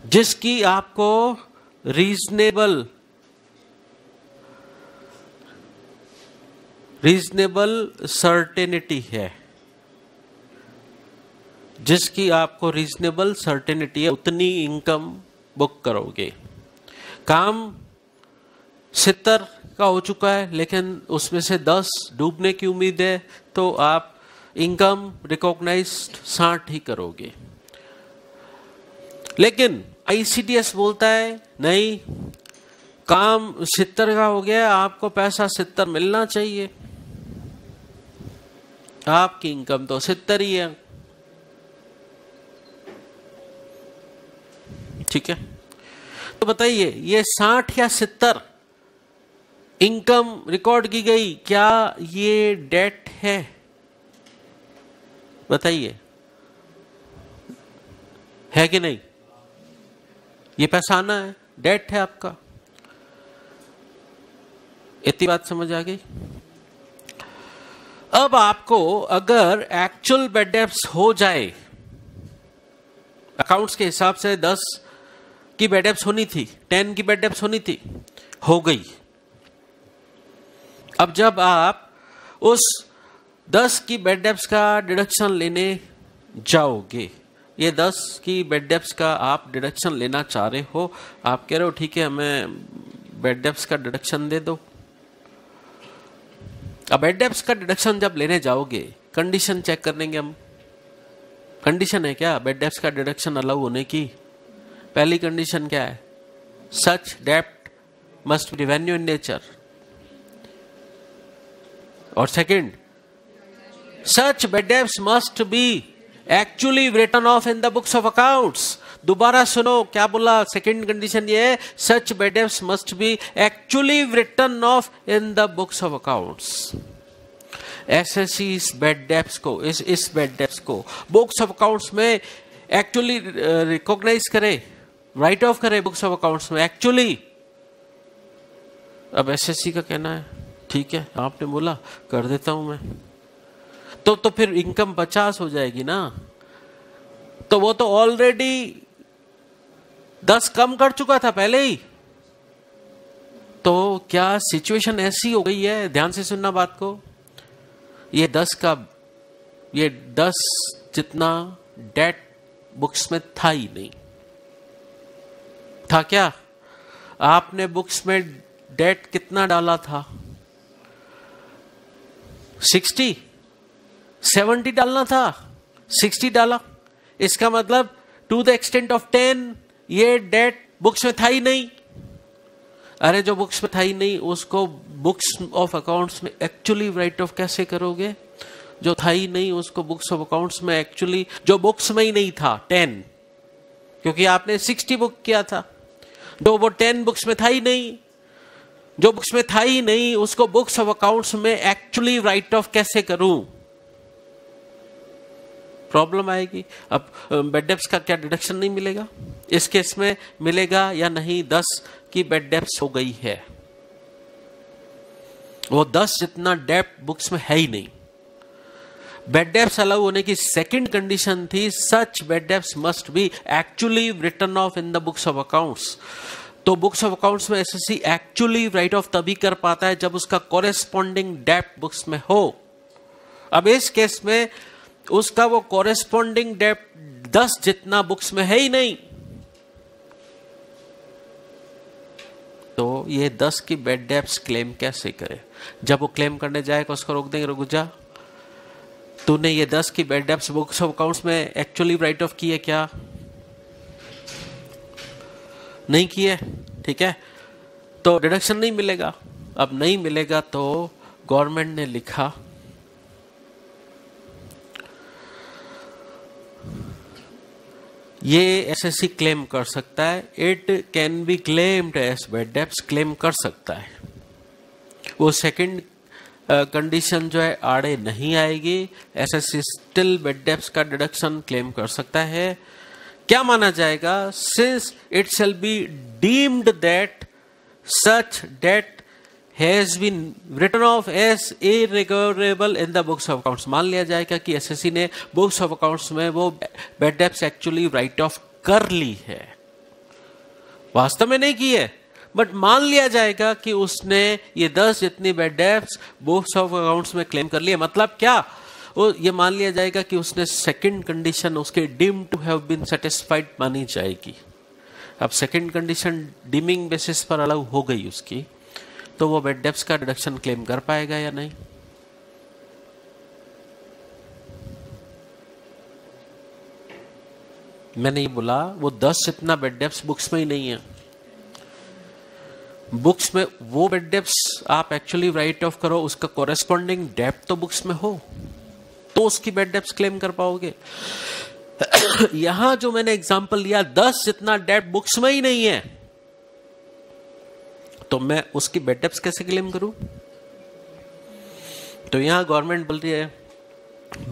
जिसकी आपको रीजनेबल सर्टेनिटी है, जिसकी आपको रीजनेबल सर्टेनिटी है, उतनी इनकम बुक करोगे। काम 70 का हो चुका है, लेकिन उसमें से 10 डूबने की उम्मीद है, तो आप इनकम रिकॉग्नाइज्ड 60 ही करोगे। लेकिन ICTS बोलता है नहीं, काम 70 का हो गया, आपको पैसा 70 मिलना चाहिए, आपकी इनकम तो 70 ही है, ठीक है। तो बताइए, ये 60 या 70 इनकम रिकॉर्ड की गई, क्या ये डेट है? बताइए, है कि नहीं? ये पैसा आना है, डेट है आपका। इतनी बात समझ आ गई? अब आपको अगर एक्चुअल बैड डेब्ट्स हो जाए, अकाउंट्स के हिसाब से 10 की बैड डेब्ट्स होनी थी, 10 की बैड डेब्ट्स होनी थी, हो गई। अब जब आप उस 10 की बैड डेब्ट्स का डिडक्शन लेने जाओगे, ये 10 की बैड डेब्ट्स का आप डिडक्शन लेना चाह रहे हो, आप कह रहे हो ठीक है हमें बैड डेब्ट्स का डिडक्शन दे दो। अब बैड डेब्ट्स का डिडक्शन जब लेने जाओगे, कंडीशन चेक कर लेंगे हम। कंडीशन है क्या बैड डेब्ट्स का डिडक्शन अलाउ होने की? पहली कंडीशन क्या है? सच डेब्ट must be revenue in nature. और second, Such bad debts must be actually written off in the books of accounts. दोबारा सुनो क्या बोला, सेकेंड कंडीशन ये है, सच bad debts must be actually written off in the books of accounts. SSC इस bad debts को, इस bad debts को बुक्स ऑफ अकाउंट्स में एक्चुअली रिकॉग्नाइज करे, राइट ऑफ करे बुक्स ऑफ अकाउंट्स में एक्चुअली। अब एसएससी का कहना है ठीक है, आपने बोला कर देता हूं मैं, तो फिर इनकम 50 हो जाएगी ना, तो वो तो ऑलरेडी 10 कम कर चुका था पहले ही। तो क्या सिचुएशन ऐसी हो गई है, ध्यान से सुनना बात को, ये 10 जितना डेट बुक्स में था ही नहीं था। क्या आपने बुक्स में डेट कितना डाला था? 60 70 डालना था, 60 डाला, इसका मतलब टू द एक्सटेंट ऑफ 10 ये डेट बुक्स में था ही नहीं। अरे जो बुक्स में था ही नहीं उसको बुक्स ऑफ अकाउंट्स में एक्चुअली राइट ऑफ कैसे करोगे? जो था ही नहीं उसको बुक्स ऑफ अकाउंट्स में एक्चुअली, जो बुक्स में ही नहीं था 10, क्योंकि आपने 60 बुक किया था, जो वो 10 बुक्स में था ही नहीं, जो बुक्स में था ही नहीं उसको बुक्स ऑफ अकाउंट्स में एक्चुअली राइट ऑफ कैसे करूं? प्रॉब्लम आएगी। अब बैड डेब्ट्स का क्या डिडक्शन नहीं मिलेगा? इस केस में मिलेगा या नहीं? 10 की बैड डेब्ट्स हो गई है, वो 10 जितना डेब्ट बुक्स में है ही नहीं। बैड डेब्ट्स अलाउ होने की सेकंड कंडीशन थी, such bad debts must be actually written off in the books of accounts. तो बुक्स ऑफ अकाउंट्स में एसएससी एक्चुअली राइट ऑफ तभी कर पाता है जब उसका कॉरेस्पॉन्डिंग डेब्ट बुक्स में हो। अब इस केस में उसका वो कॉरेस्पॉन्डिंग डेब्ट 10 जितना बुक्स में है ही नहीं, तो ये 10 की बैड डेब्ट्स क्लेम कैसे करे? जब वो क्लेम करने जाएगा उसको रोक देंगे, रुक जा, तूने ये 10 की bad debts books of accounts में एक्चुअली राइट ऑफ की है क्या? नहीं की है, ठीक है, तो डिडक्शन नहीं मिलेगा। अब नहीं मिलेगा तो गवर्नमेंट ने लिखा ये एसएससी क्लेम कर सकता है, it can be claimed as bad debts, claim कर सकता है। वो सेकंड कंडीशन जो है आड़े नहीं आएगी, एसएससी स्टिल बैड डेब्ट्स का डिडक्शन क्लेम कर सकता है। क्या माना जाएगा? Since it shall be deemed that such debt has been written off as irrecoverable in the books of accounts. मान लिया जाएगा कि एसएससी ने बुक्स ऑफ अकाउंट्स में वो bad debts actually write of कर ली है, वास्तव में नहीं की है, बट मान लिया जाएगा कि उसने ये 10 जितनी bad debts books of accounts में क्लेम कर ली है। मतलब क्या? वो ये मान लिया जाएगा कि उसने सेकंड कंडीशन उसके deem to have been satisfied मानी जाएगी। अब सेकंड कंडीशन डीमिंग बेसिस पर अलाउ हो गई उसकी, तो वो बैड डेब्ट्स का डिडक्शन क्लेम कर पाएगा या नहीं? मैंने ये बोला वो 10 जितना बैड डेब्ट्स बुक्स में ही नहीं है, बुक्स में वो बैड डेब्ट्स आप एक्चुअली राइट ऑफ करो, उसका कॉरेस्पॉन्डिंग डेब्ट तो बुक्स में हो, तो उसकी बैड डेब्ट्स क्लेम कर पाओगे। यहां जो मैंने एग्जांपल लिया 10 जितना डेब्ट बुक्स में ही नहीं है, तो मैं उसकी बैड डेब्ट्स कैसे क्लेम करूं? तो यहां गवर्नमेंट बोल रही है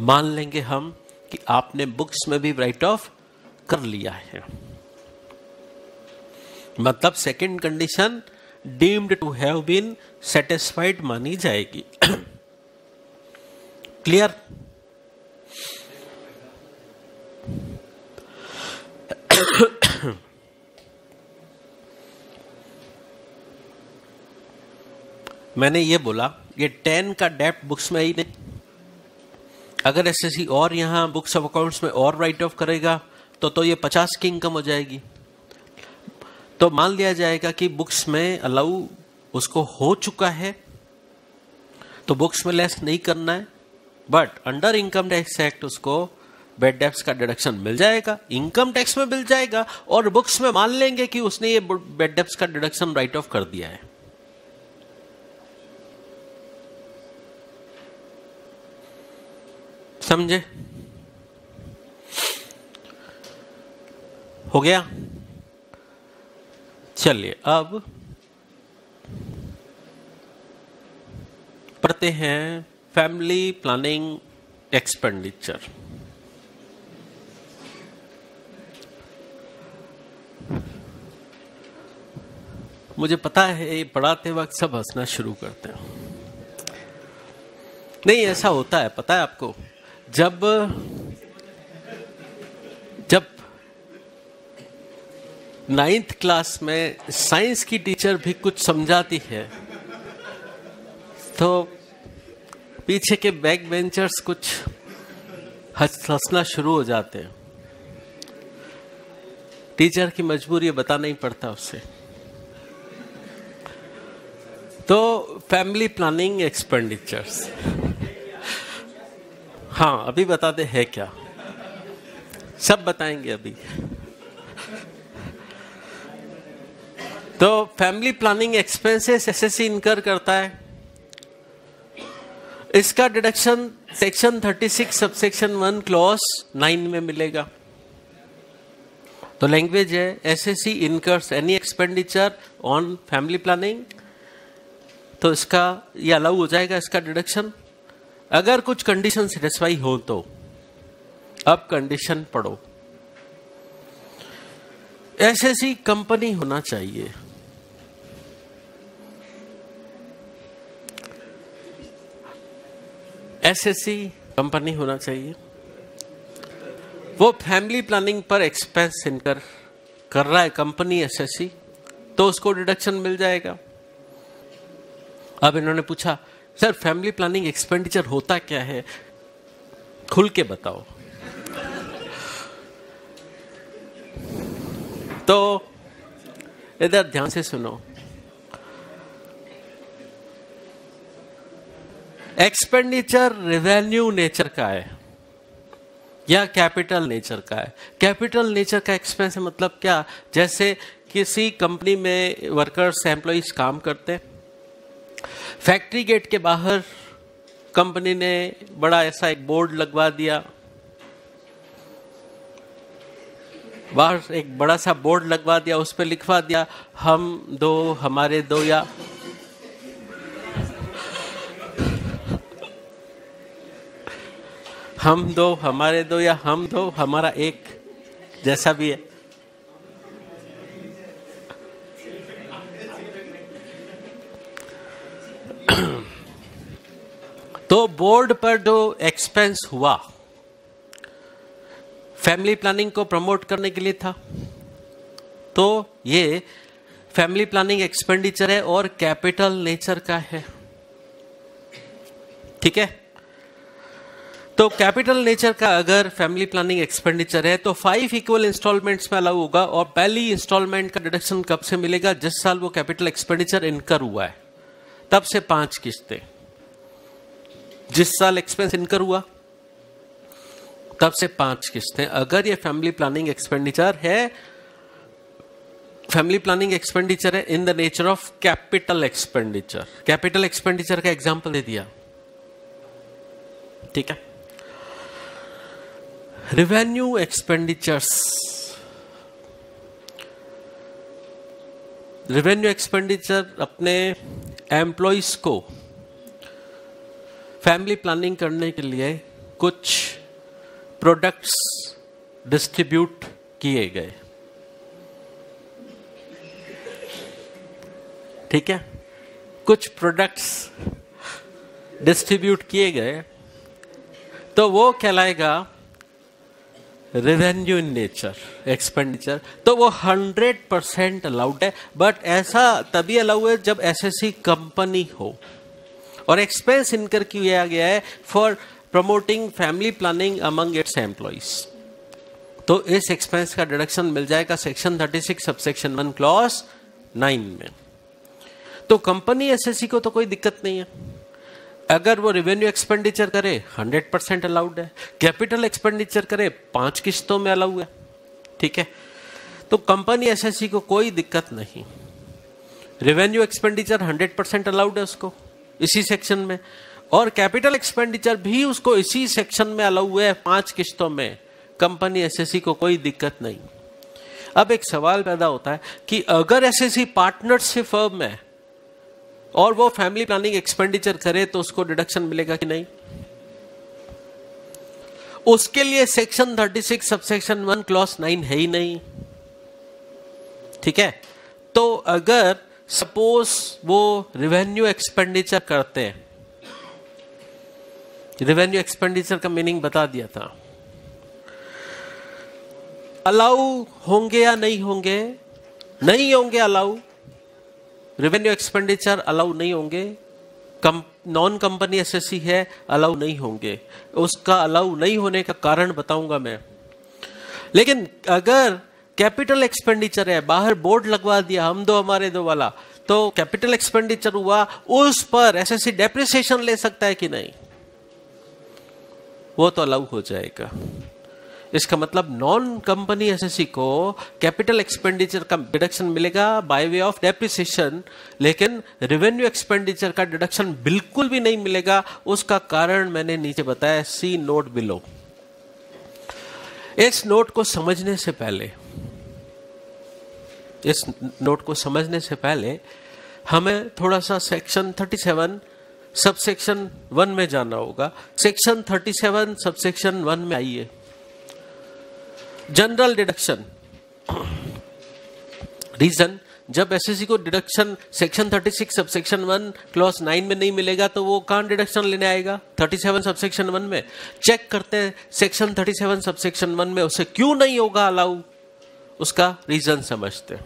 मान लेंगे हम कि आपने बुक्स में भी राइट ऑफ कर लिया है, मतलब second condition deemed to have been satisfied मानी जाएगी। क्लियर? मैंने ये बोला ये 10 का डेब्ट बुक्स में ही नहीं, अगर एसएससी और यहां बुक्स ऑफ अकाउंट्स में और राइट ऑफ करेगा तो ये 50 की इनकम हो जाएगी। तो मान लिया जाएगा कि बुक्स में अलाउ उसको हो चुका है, तो बुक्स में लेस नहीं करना है, but under income tax act उसको बैड डेब्ट्स का डिडक्शन मिल जाएगा, इनकम टैक्स में मिल जाएगा, और बुक्स में मान लेंगे कि उसने ये बैड डेब्ट्स का डिडक्शन राइट ऑफ कर दिया है। समझे? हो गया? चलिए अब पढ़ते हैं फैमिली प्लानिंग एक्सपेंडिचर। मुझे पता है पढ़ाते वक्त सब हंसना शुरू करते हैं। नहीं, ऐसा होता है, पता है आपको, जब नाइन्थ क्लास में साइंस की टीचर भी कुछ समझाती है तो पीछे के बैक बेंचर्स कुछ हंसना शुरू हो जाते हैं। टीचर की मजबूरी बताना ही पड़ता उससे। तो फैमिली प्लानिंग एक्सपेंडिचर्स, हाँ अभी बताते हैं क्या, सब बताएंगे अभी। तो फैमिली प्लानिंग एक्सपेंसेस एसएससी इनकर करता है। इसका डिडक्शन सेक्शन 36 सबसेक्शन 1 क्लॉज 9 में मिलेगा। तो लैंग्वेज है SSC incurs any expenditure on family planning, तो इसका ये अलाउ हो जाएगा इसका डिडक्शन, अगर कुछ कंडीशन सेटिस्फाई हो तो। अब कंडीशन पढ़ो। एसएससी कंपनी होना चाहिए, एसएससी कंपनी होना चाहिए, वो फैमिली प्लानिंग पर एक्सपेंस इनकर कर रहा है कंपनी एसएससी, तो उसको डिडक्शन मिल जाएगा। अब इन्होंने पूछा सर फैमिली प्लानिंग एक्सपेंडिचर होता क्या है, खुल के बताओ। तो इधर ध्यान से सुनो। एक्सपेंडिचर रेवेन्यू नेचर का है या कैपिटल नेचर का है। कैपिटल नेचर का एक्सपेंस है मतलब क्या, जैसे किसी कंपनी में वर्कर्स एम्प्लॉइज काम करते हैं, फैक्ट्री गेट के बाहर कंपनी ने बड़ा ऐसा एक बोर्ड लगवा दिया, बाहर एक बड़ा सा बोर्ड लगवा दिया, उस पर लिखवा दिया हम दो हमारे दो, या हम दो हमारे दो, या हम दो हमारा एक, जैसा भी है। तो बोर्ड पर जो एक्सपेंस हुआ फैमिली प्लानिंग को प्रमोट करने के लिए था, तो ये फैमिली प्लानिंग एक्सपेंडिचर है और कैपिटल नेचर का है। ठीक है, तो कैपिटल नेचर का अगर फैमिली प्लानिंग एक्सपेंडिचर है तो 5 इक्वल इंस्टॉलमेंट्स में अलाउ होगा, और पहली इंस्टॉलमेंट का डिडक्शन कब से मिलेगा, जिस साल वो कैपिटल एक्सपेंडिचर इनकर हुआ है तब से 5 किस्तें। जिस साल एक्सपेंस इनकर हुआ तब से 5 किस्तें। अगर ये फैमिली प्लानिंग एक्सपेंडिचर है, फैमिली प्लानिंग एक्सपेंडिचर है in the nature of capital expenditure. Capital expenditure का एग्जांपल दे दिया। ठीक है, रेवेन्यू एक्सपेंडिचर्स, रेवेन्यू एक्सपेंडिचर अपने एम्प्लॉइज को फैमिली प्लानिंग करने के लिए कुछ प्रोडक्ट्स डिस्ट्रीब्यूट किए गए। ठीक है, कुछ प्रोडक्ट्स डिस्ट्रीब्यूट किए गए तो वो कहलाएगा रेवेन्यू इन नेचर एक्सपेंडिचर। तो वो 100% अलाउड है, बट ऐसा तभी अलाउ है जब एसएससी कंपनी हो, और एक्सपेंस इनकर किया गया है for promoting family planning among it's employees. तो इस एक्सपेंस का डिडक्शन मिल जाएगा सेक्शन 36 सबसेक्शन 1 क्लॉज 9 में। तो कंपनी एसएससी को तो कोई दिक्कत नहीं है, अगर वो रेवेन्यू एक्सपेंडिचर करे 100% अलाउड है, कैपिटल एक्सपेंडिचर करे 5 किस्तों में अलाउ है। ठीक है, तो कंपनी एसएससी को कोई दिक्कत नहीं, रेवेन्यू एक्सपेंडिचर 100% अलाउड है उसको इसी सेक्शन में, और कैपिटल एक्सपेंडिचर भी उसको इसी सेक्शन में अलाउ हुए है 5 किस्तों में, कंपनी एसएससी को कोई दिक्कत नहीं। अब एक सवाल पैदा होता है कि अगर एसएससी पार्टनरशिप फर्म है और वो फैमिली प्लानिंग एक्सपेंडिचर करे तो उसको डिडक्शन मिलेगा कि नहीं? उसके लिए सेक्शन 36 सबसेक्शन 1 क्लॉज 9 है ही नहीं। ठीक है, तो अगर सपोज वो रेवेन्यू एक्सपेंडिचर करते हैं, रेवेन्यू एक्सपेंडिचर का मीनिंग बता दिया था, अलाउ होंगे या नहीं होंगे? नहीं होंगे अलाउ, रेवेन्यू एक्सपेंडिचर अलाउ नहीं होंगे। नॉन कंपनी एसएससी है, अलाउ नहीं होंगे। उसका अलाउ नहीं होने का कारण बताऊंगा मैं। लेकिन अगर कैपिटल एक्सपेंडिचर है, बाहर बोर्ड लगवा दिया हम दो हमारे दो वाला, तो कैपिटल एक्सपेंडिचर हुआ, उस पर एसएससी डेप्रिसिएशन ले सकता है कि नहीं? वो तो अलाउ हो जाएगा। इसका मतलब नॉन कंपनी एसएससी को कैपिटल एक्सपेंडिचर का डिडक्शन मिलेगा बाय वे ऑफ डेप्रिसिएशन, लेकिन रेवेन्यू एक्सपेंडिचर का डिडक्शन बिल्कुल भी नहीं मिलेगा। उसका कारण मैंने नीचे बताया, सी नोट बिलो। इस नोट को समझने से पहले हमें थोड़ा सा सेक्शन 37 सबसेक्शन 1 में जाना होगा। सेक्शन 37 सबसेक्शन 1 में आइए, जनरल डिडक्शन। रीजन, जब एसएससी को डिडक्शन सेक्शन 36 सबसेक्शन 1 क्लॉज 9 में नहीं मिलेगा तो वो कहां डिडक्शन लेने आएगा? 37 सबसेक्शन 1 में। चेक करते हैं सेक्शन 37 सबसेक्शन 1 में उसे क्यों नहीं होगा अलाउ, उसका रीजन समझते हैं।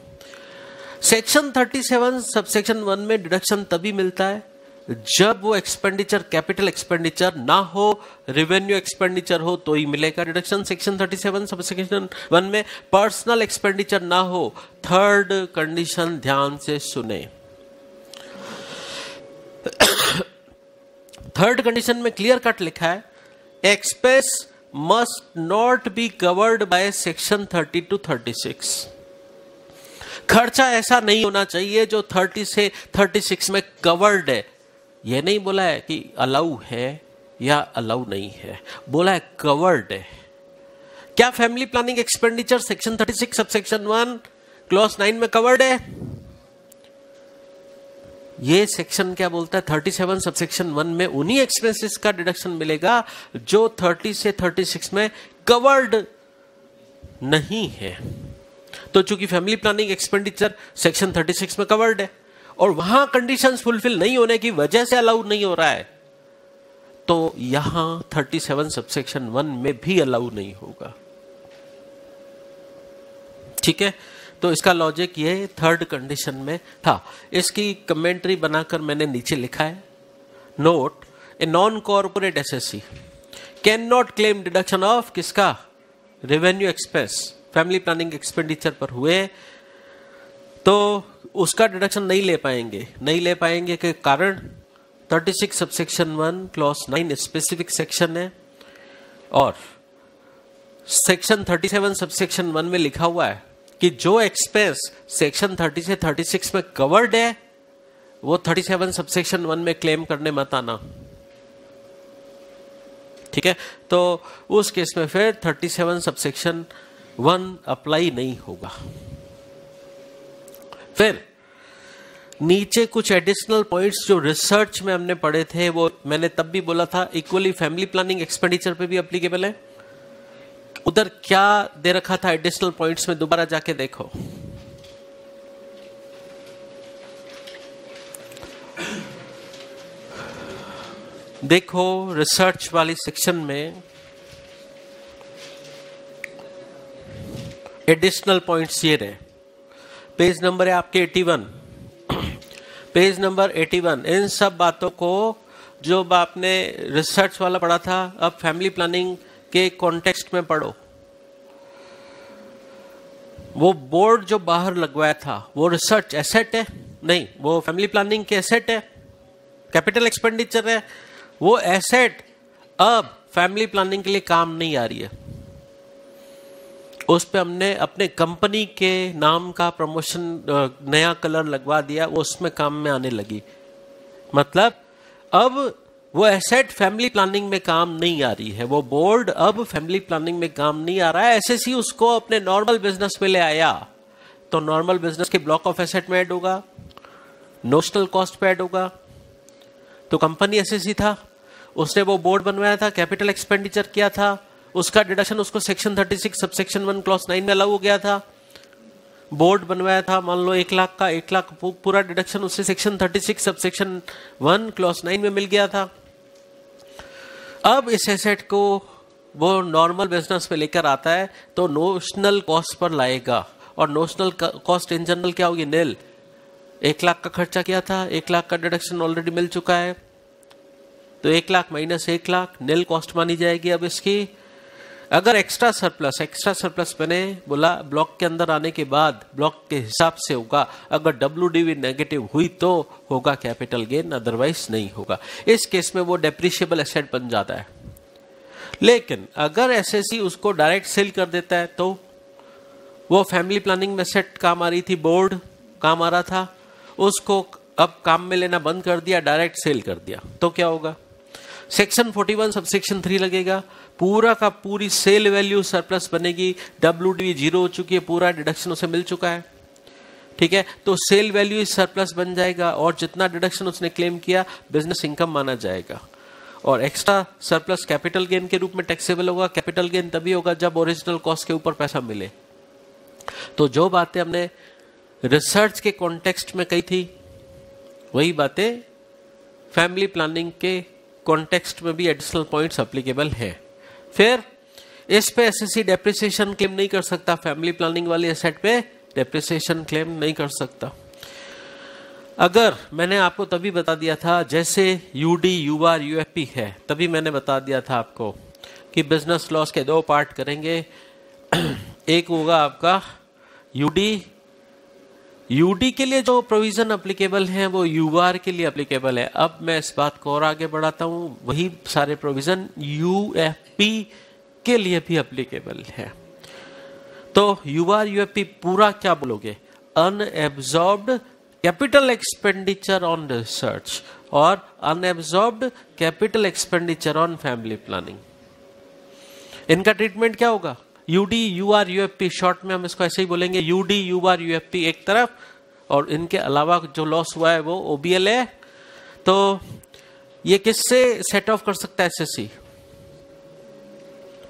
सेक्शन 37 सबसेक्शन 1 में डिडक्शन तभी मिलता है जब वो एक्सपेंडिचर कैपिटल एक्सपेंडिचर ना हो, रेवेन्यू एक्सपेंडिचर हो तो ही मिलेगा डिडक्शन। सेक्शन 37 सबसेक्शन 1 में पर्सनल एक्सपेंडिचर ना हो। थर्ड कंडीशन ध्यान से सुने। थर्ड कंडीशन में क्लियर कट लिखा है, expense must not be covered by section 30 to 36। खर्चा ऐसा नहीं होना चाहिए जो 30 से 36 में कवर्ड है। यह नहीं बोला है कि अलाउ है या अलाउ नहीं है, बोला है कवर्ड है। क्या family planning expenditure section 36 subsection 1 clause 9 में कवर्ड है? ये सेक्शन क्या बोलता है? 37 सबसेक्शन 1 में उन्हीं एक्सपेंसेस का डिडक्शन मिलेगा जो 30 से 36 में कवर्ड नहीं है। तो चूंकि फैमिली प्लानिंग एक्सपेंडिचर सेक्शन 36 में कवर्ड है और वहां कंडीशंस फुलफिल नहीं होने की वजह से अलाउ नहीं हो रहा है, तो यहां 37 सबसेक्शन 1 में भी अलाउ नहीं होगा। ठीक है, तो इसका लॉजिक ये थर्ड कंडीशन में था। इसकी कमेंट्री बनाकर मैंने नीचे लिखा है, note, a non corporate assessee cannot claim deduction of किसका? Revenue expense family planning expenditure पर हुए तो उसका डिडक्शन नहीं ले पाएंगे के कारण 36 सबसेक्शन 1 क्लॉज 9 स्पेसिफिक सेक्शन है और सेक्शन 37 सबसेक्शन 1 में लिखा हुआ है कि जो एक्सपेंस सेक्शन 30 से 36 में कवर्ड है वो 37 सबसेक्शन 1 में क्लेम करने मत आना। ठीक है, तो उस केस में फिर 37 सबसेक्शन 1 अप्लाई नहीं होगा। फिर नीचे कुछ एडिशनल पॉइंट्स जो रिसर्च में हमने पढ़े थे, वो मैंने तब भी बोला था इक्वली फैमिली प्लानिंग एक्सपेंडिचर पे भी एप्लीकेबल है। उधर क्या दे रखा था एडिशनल पॉइंट्स में, दोबारा जाके देखो। देखो रिसर्च वाली सेक्शन में एडिशनल पॉइंट्स ये रहे। पेज नंबर है आपके 81, पेज नंबर 81। इन सब बातों को जो आपने रिसर्च वाला पढ़ा था, अब फैमिली प्लानिंग के कॉन्टेक्स्ट में पढ़ो। वो बोर्ड जो बाहर लगवाया था वो रिसर्च एसेट है? नहीं, वो फैमिली प्लानिंग के एसेट है, कैपिटल एक्सपेंडिचर है। वो एसेट अब फैमिली प्लानिंग के लिए काम नहीं आ रही है। उस पे हमने अपने कंपनी के नाम का प्रमोशन नया कलर लगवा दिया, वो उसमें काम में आने लगी। मतलब अब वो एसेट फैमिली प्लानिंग में काम नहीं आ रही है, वो बोर्ड अब फैमिली प्लानिंग में काम नहीं आ रहा है। एसएससी उसको अपने नॉर्मल बिजनेस में ले आया, तो नॉर्मल बिजनेस के ब्लॉक ऑफ एसेट में ऐड होगा, नोशनल कॉस्ट पे ऐड होगा। तो कंपनी एसएससी था, उसने वो बोर्ड बनवाया था, कैपिटल एक्सपेंडिचर किया था, उसका डिडक्शन उसको सेक्शन 36 सबसेक्शन 1 क्लॉज 9 में अलाउ हो गया था। बोर्ड बनवाया था, मान लो 1 लाख का, 1 लाख पूरा डिडक्शन उससे सेक्शन 36 सबसेक्शन 1 क्लॉज 9 में मिल गया था। अब इस एसेट को वो नॉर्मल बिजनेस पे लेकर आता है तो नोशनल कॉस्ट पर लाएगा, और नोशनल कॉस्ट इन जनरल क्या होगी? नील। 1 लाख का खर्चा किया था, 1 लाख का डिडक्शन ऑलरेडी मिल चुका है, तो 1 लाख माइनस 1 लाख नील कॉस्ट मानी जाएगी। अब इसकी अगर एक्स्ट्रा सरप्लस मैंने बोला ब्लॉक के अंदर आने के बाद ब्लॉक के हिसाब से होगा, अगर WDV नेगेटिव हुई तो होगा कैपिटल गेन, अदरवाइज नहीं होगा। इस केस में वो डेप्रिशिएबल एसेट बन जाता है। लेकिन अगर एसएससी उसको डायरेक्ट सेल कर देता है तो वो फैमिली प्लानिंग में सेट काम आ रही थी, बोर्ड काम आ रहा था, उसको अब काम में लेना बंद कर दिया, डायरेक्ट सेल कर दिया, तो क्या होगा? सेक्शन 41 सबसेक्शन 3 लगेगा, पूरा का पूरी सेल वैल्यू सरप्लस बनेगी, WDV 0 हो चुकी है, पूरा डिडक्शन उसे मिल चुका है, ठीक है। तो सेल वैल्यू सरप्लस बन जाएगा और जितना डिडक्शन उसने क्लेम किया बिजनेस इनकम माना जाएगा, और एक्स्ट्रा सरप्लस कैपिटल गेन के रूप में टैक्सेबल होगा। कैपिटल गेन तभी होगा जब ओरिजिनल कॉस्ट के ऊपर पैसा मिले। तो जो बातें हमने रिसर्च के कॉन्टेक्स्ट में कही थी वही बातें फैमिली प्लानिंग के कॉन्टेक्स्ट में भी एडिशनल पॉइंट्स एप्लीकेबल हैं। फिर इस पे एसएससी डेप्रिसिएशन क्लेम नहीं कर सकता, फैमिली प्लानिंग वाले एसेट पे डेप्रिसिएशन क्लेम नहीं कर सकता। अगर मैंने आपको तभी बता दिया था, जैसे यूडी यूआर यूएफपी है, तभी मैंने बता दिया था आपको कि बिजनेस लॉस के 2 पार्ट करेंगे। एक होगा आपका यूडी के लिए जो प्रोविजन एप्लीकेबल है वो यूआर के लिए एप्लीकेबल है। अब मैं इस बात को और आगे बढ़ाता हूं, वही सारे प्रोविजन यूएफपी के लिए भी एप्लीकेबल है। तो यूआर यूएफपी पूरा क्या बोलोगे? Unabsorbed capital expenditure on research और unabsorbed capital expenditure on family planning. इनका ट्रीटमेंट क्या होगा? यूडी यूआर यूएफपी, शॉर्ट में हम इसको ऐसे ही बोलेंगे, यूडी यूआर यूएफपी एक तरफ, और इनके अलावा जो लॉस हुआ है वो ओबीएल है। तो ये किससे सेट ऑफ कर सकता है एसएससी?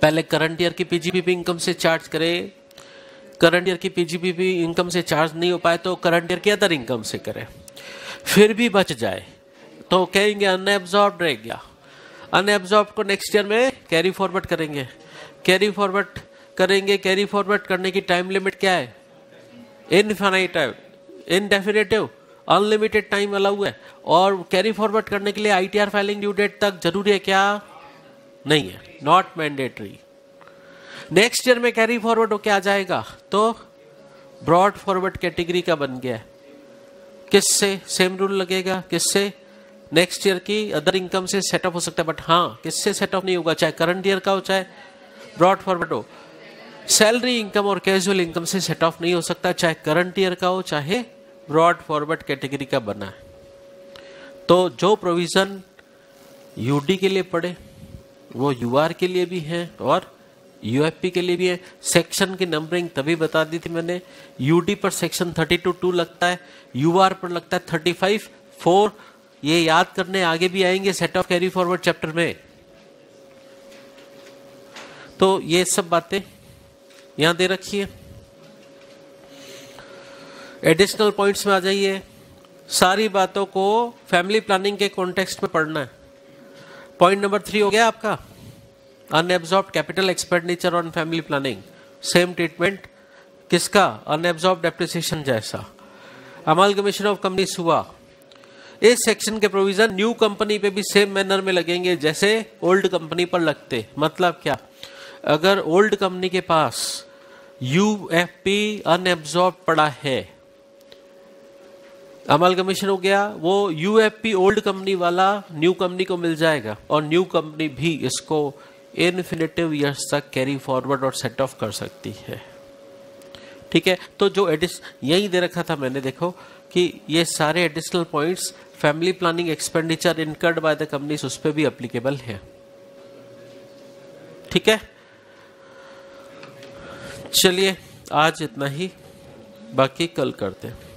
पहले करंट ईयर की पीजीपीपी इनकम से चार्ज करे, करंट ईयर की पीजीपीपी इनकम से चार्ज नहीं हो पाए तो करंट ईयर की अदर इनकम से करे, फिर भी बच जाए तो कहेंगे अनएब्जॉर्ब्ड रह गया। अनएब्जॉर्ब्ड को नेक्स्ट ईयर में कैरी फॉरवर्ड करेंगे, कैरी फॉरवर्ड करने की टाइम लिमिट क्या है? इनफाइनाइट है, इनडेफिनेटिव, अनलिमिटेड टाइम अलाउ है। और कैरी फॉरवर्ड करने के लिए आईटीआर फाइलिंग ड्यू डेट तक जरूरी है क्या? नहीं है, नॉट मैंडेटरी। नेक्स्ट ईयर में कैरी फॉरवर्ड होके आ जाएगा तो ब्रॉड फॉरवर्ड कैटेगरी का बन गया है। किससे सेम रूल लगेगा? किससे? नेक्स्ट ईयर की अदर इनकम से सेटअप हो सकता है, बट हाँ किससे सेटअप नहीं होगा, चाहे करंट ईयर का हो चाहे ब्रॉड फॉरवर्ड हो। सैलरी इनकम और कैजुअल इनकम से सेट ऑफ नहीं हो सकता, चाहे करंट ईयर का हो चाहे ब्रॉड फॉरवर्ड कैटेगरी का बना है। तो जो प्रोविजन यूडी के लिए पड़े वो यूआर के लिए भी है और यूएफपी के लिए भी है। सेक्शन की नंबरिंग तभी बता दी थी मैंने, यूडी पर सेक्शन 32(2) लगता है, यूआर पर लगता है 35(4). ये याद करने आगे भी आएंगे set of carry forward chapter में। तो ये सब बातें यहां दे रखी है। एडिशनल पॉइंट्स में आ जाइए, सारी बातों को फैमिली प्लानिंग के कॉन्टेक्स्ट में पढ़ना है। पॉइंट नंबर 3 हो गया आपका, unabsorbed capital expenditure on family planning. Same treatment किसका? अनएब्जॉर्ब्ड डेप्रिसिएशन जैसा। अमालगमेशन ऑफ कंपनीज हुआ, इस सेक्शन के प्रोविजन न्यू कंपनी पे भी सेम मैनर में लगेंगे जैसे ओल्ड कंपनी पर लगते। मतलब क्या? अगर ओल्ड कंपनी के पास यूएफपी अनएब्जॉर्ब पड़ा है, अमालगमेशन हो गया, वो यूएफपी ओल्ड कंपनी वाला न्यू कंपनी को मिल जाएगा और न्यू कंपनी भी इसको इन्फिनिटिव ईयर्स तक कैरी फॉरवर्ड और सेट ऑफ कर सकती है। ठीक है, तो जो यही दे रखा था मैंने, देखो कि ये सारे additional points family planning expenditure incurred by the companies उस पर भी अप्लीकेबल है। ठीक है, चलिए आज इतना ही, बाकी कल करते हैं।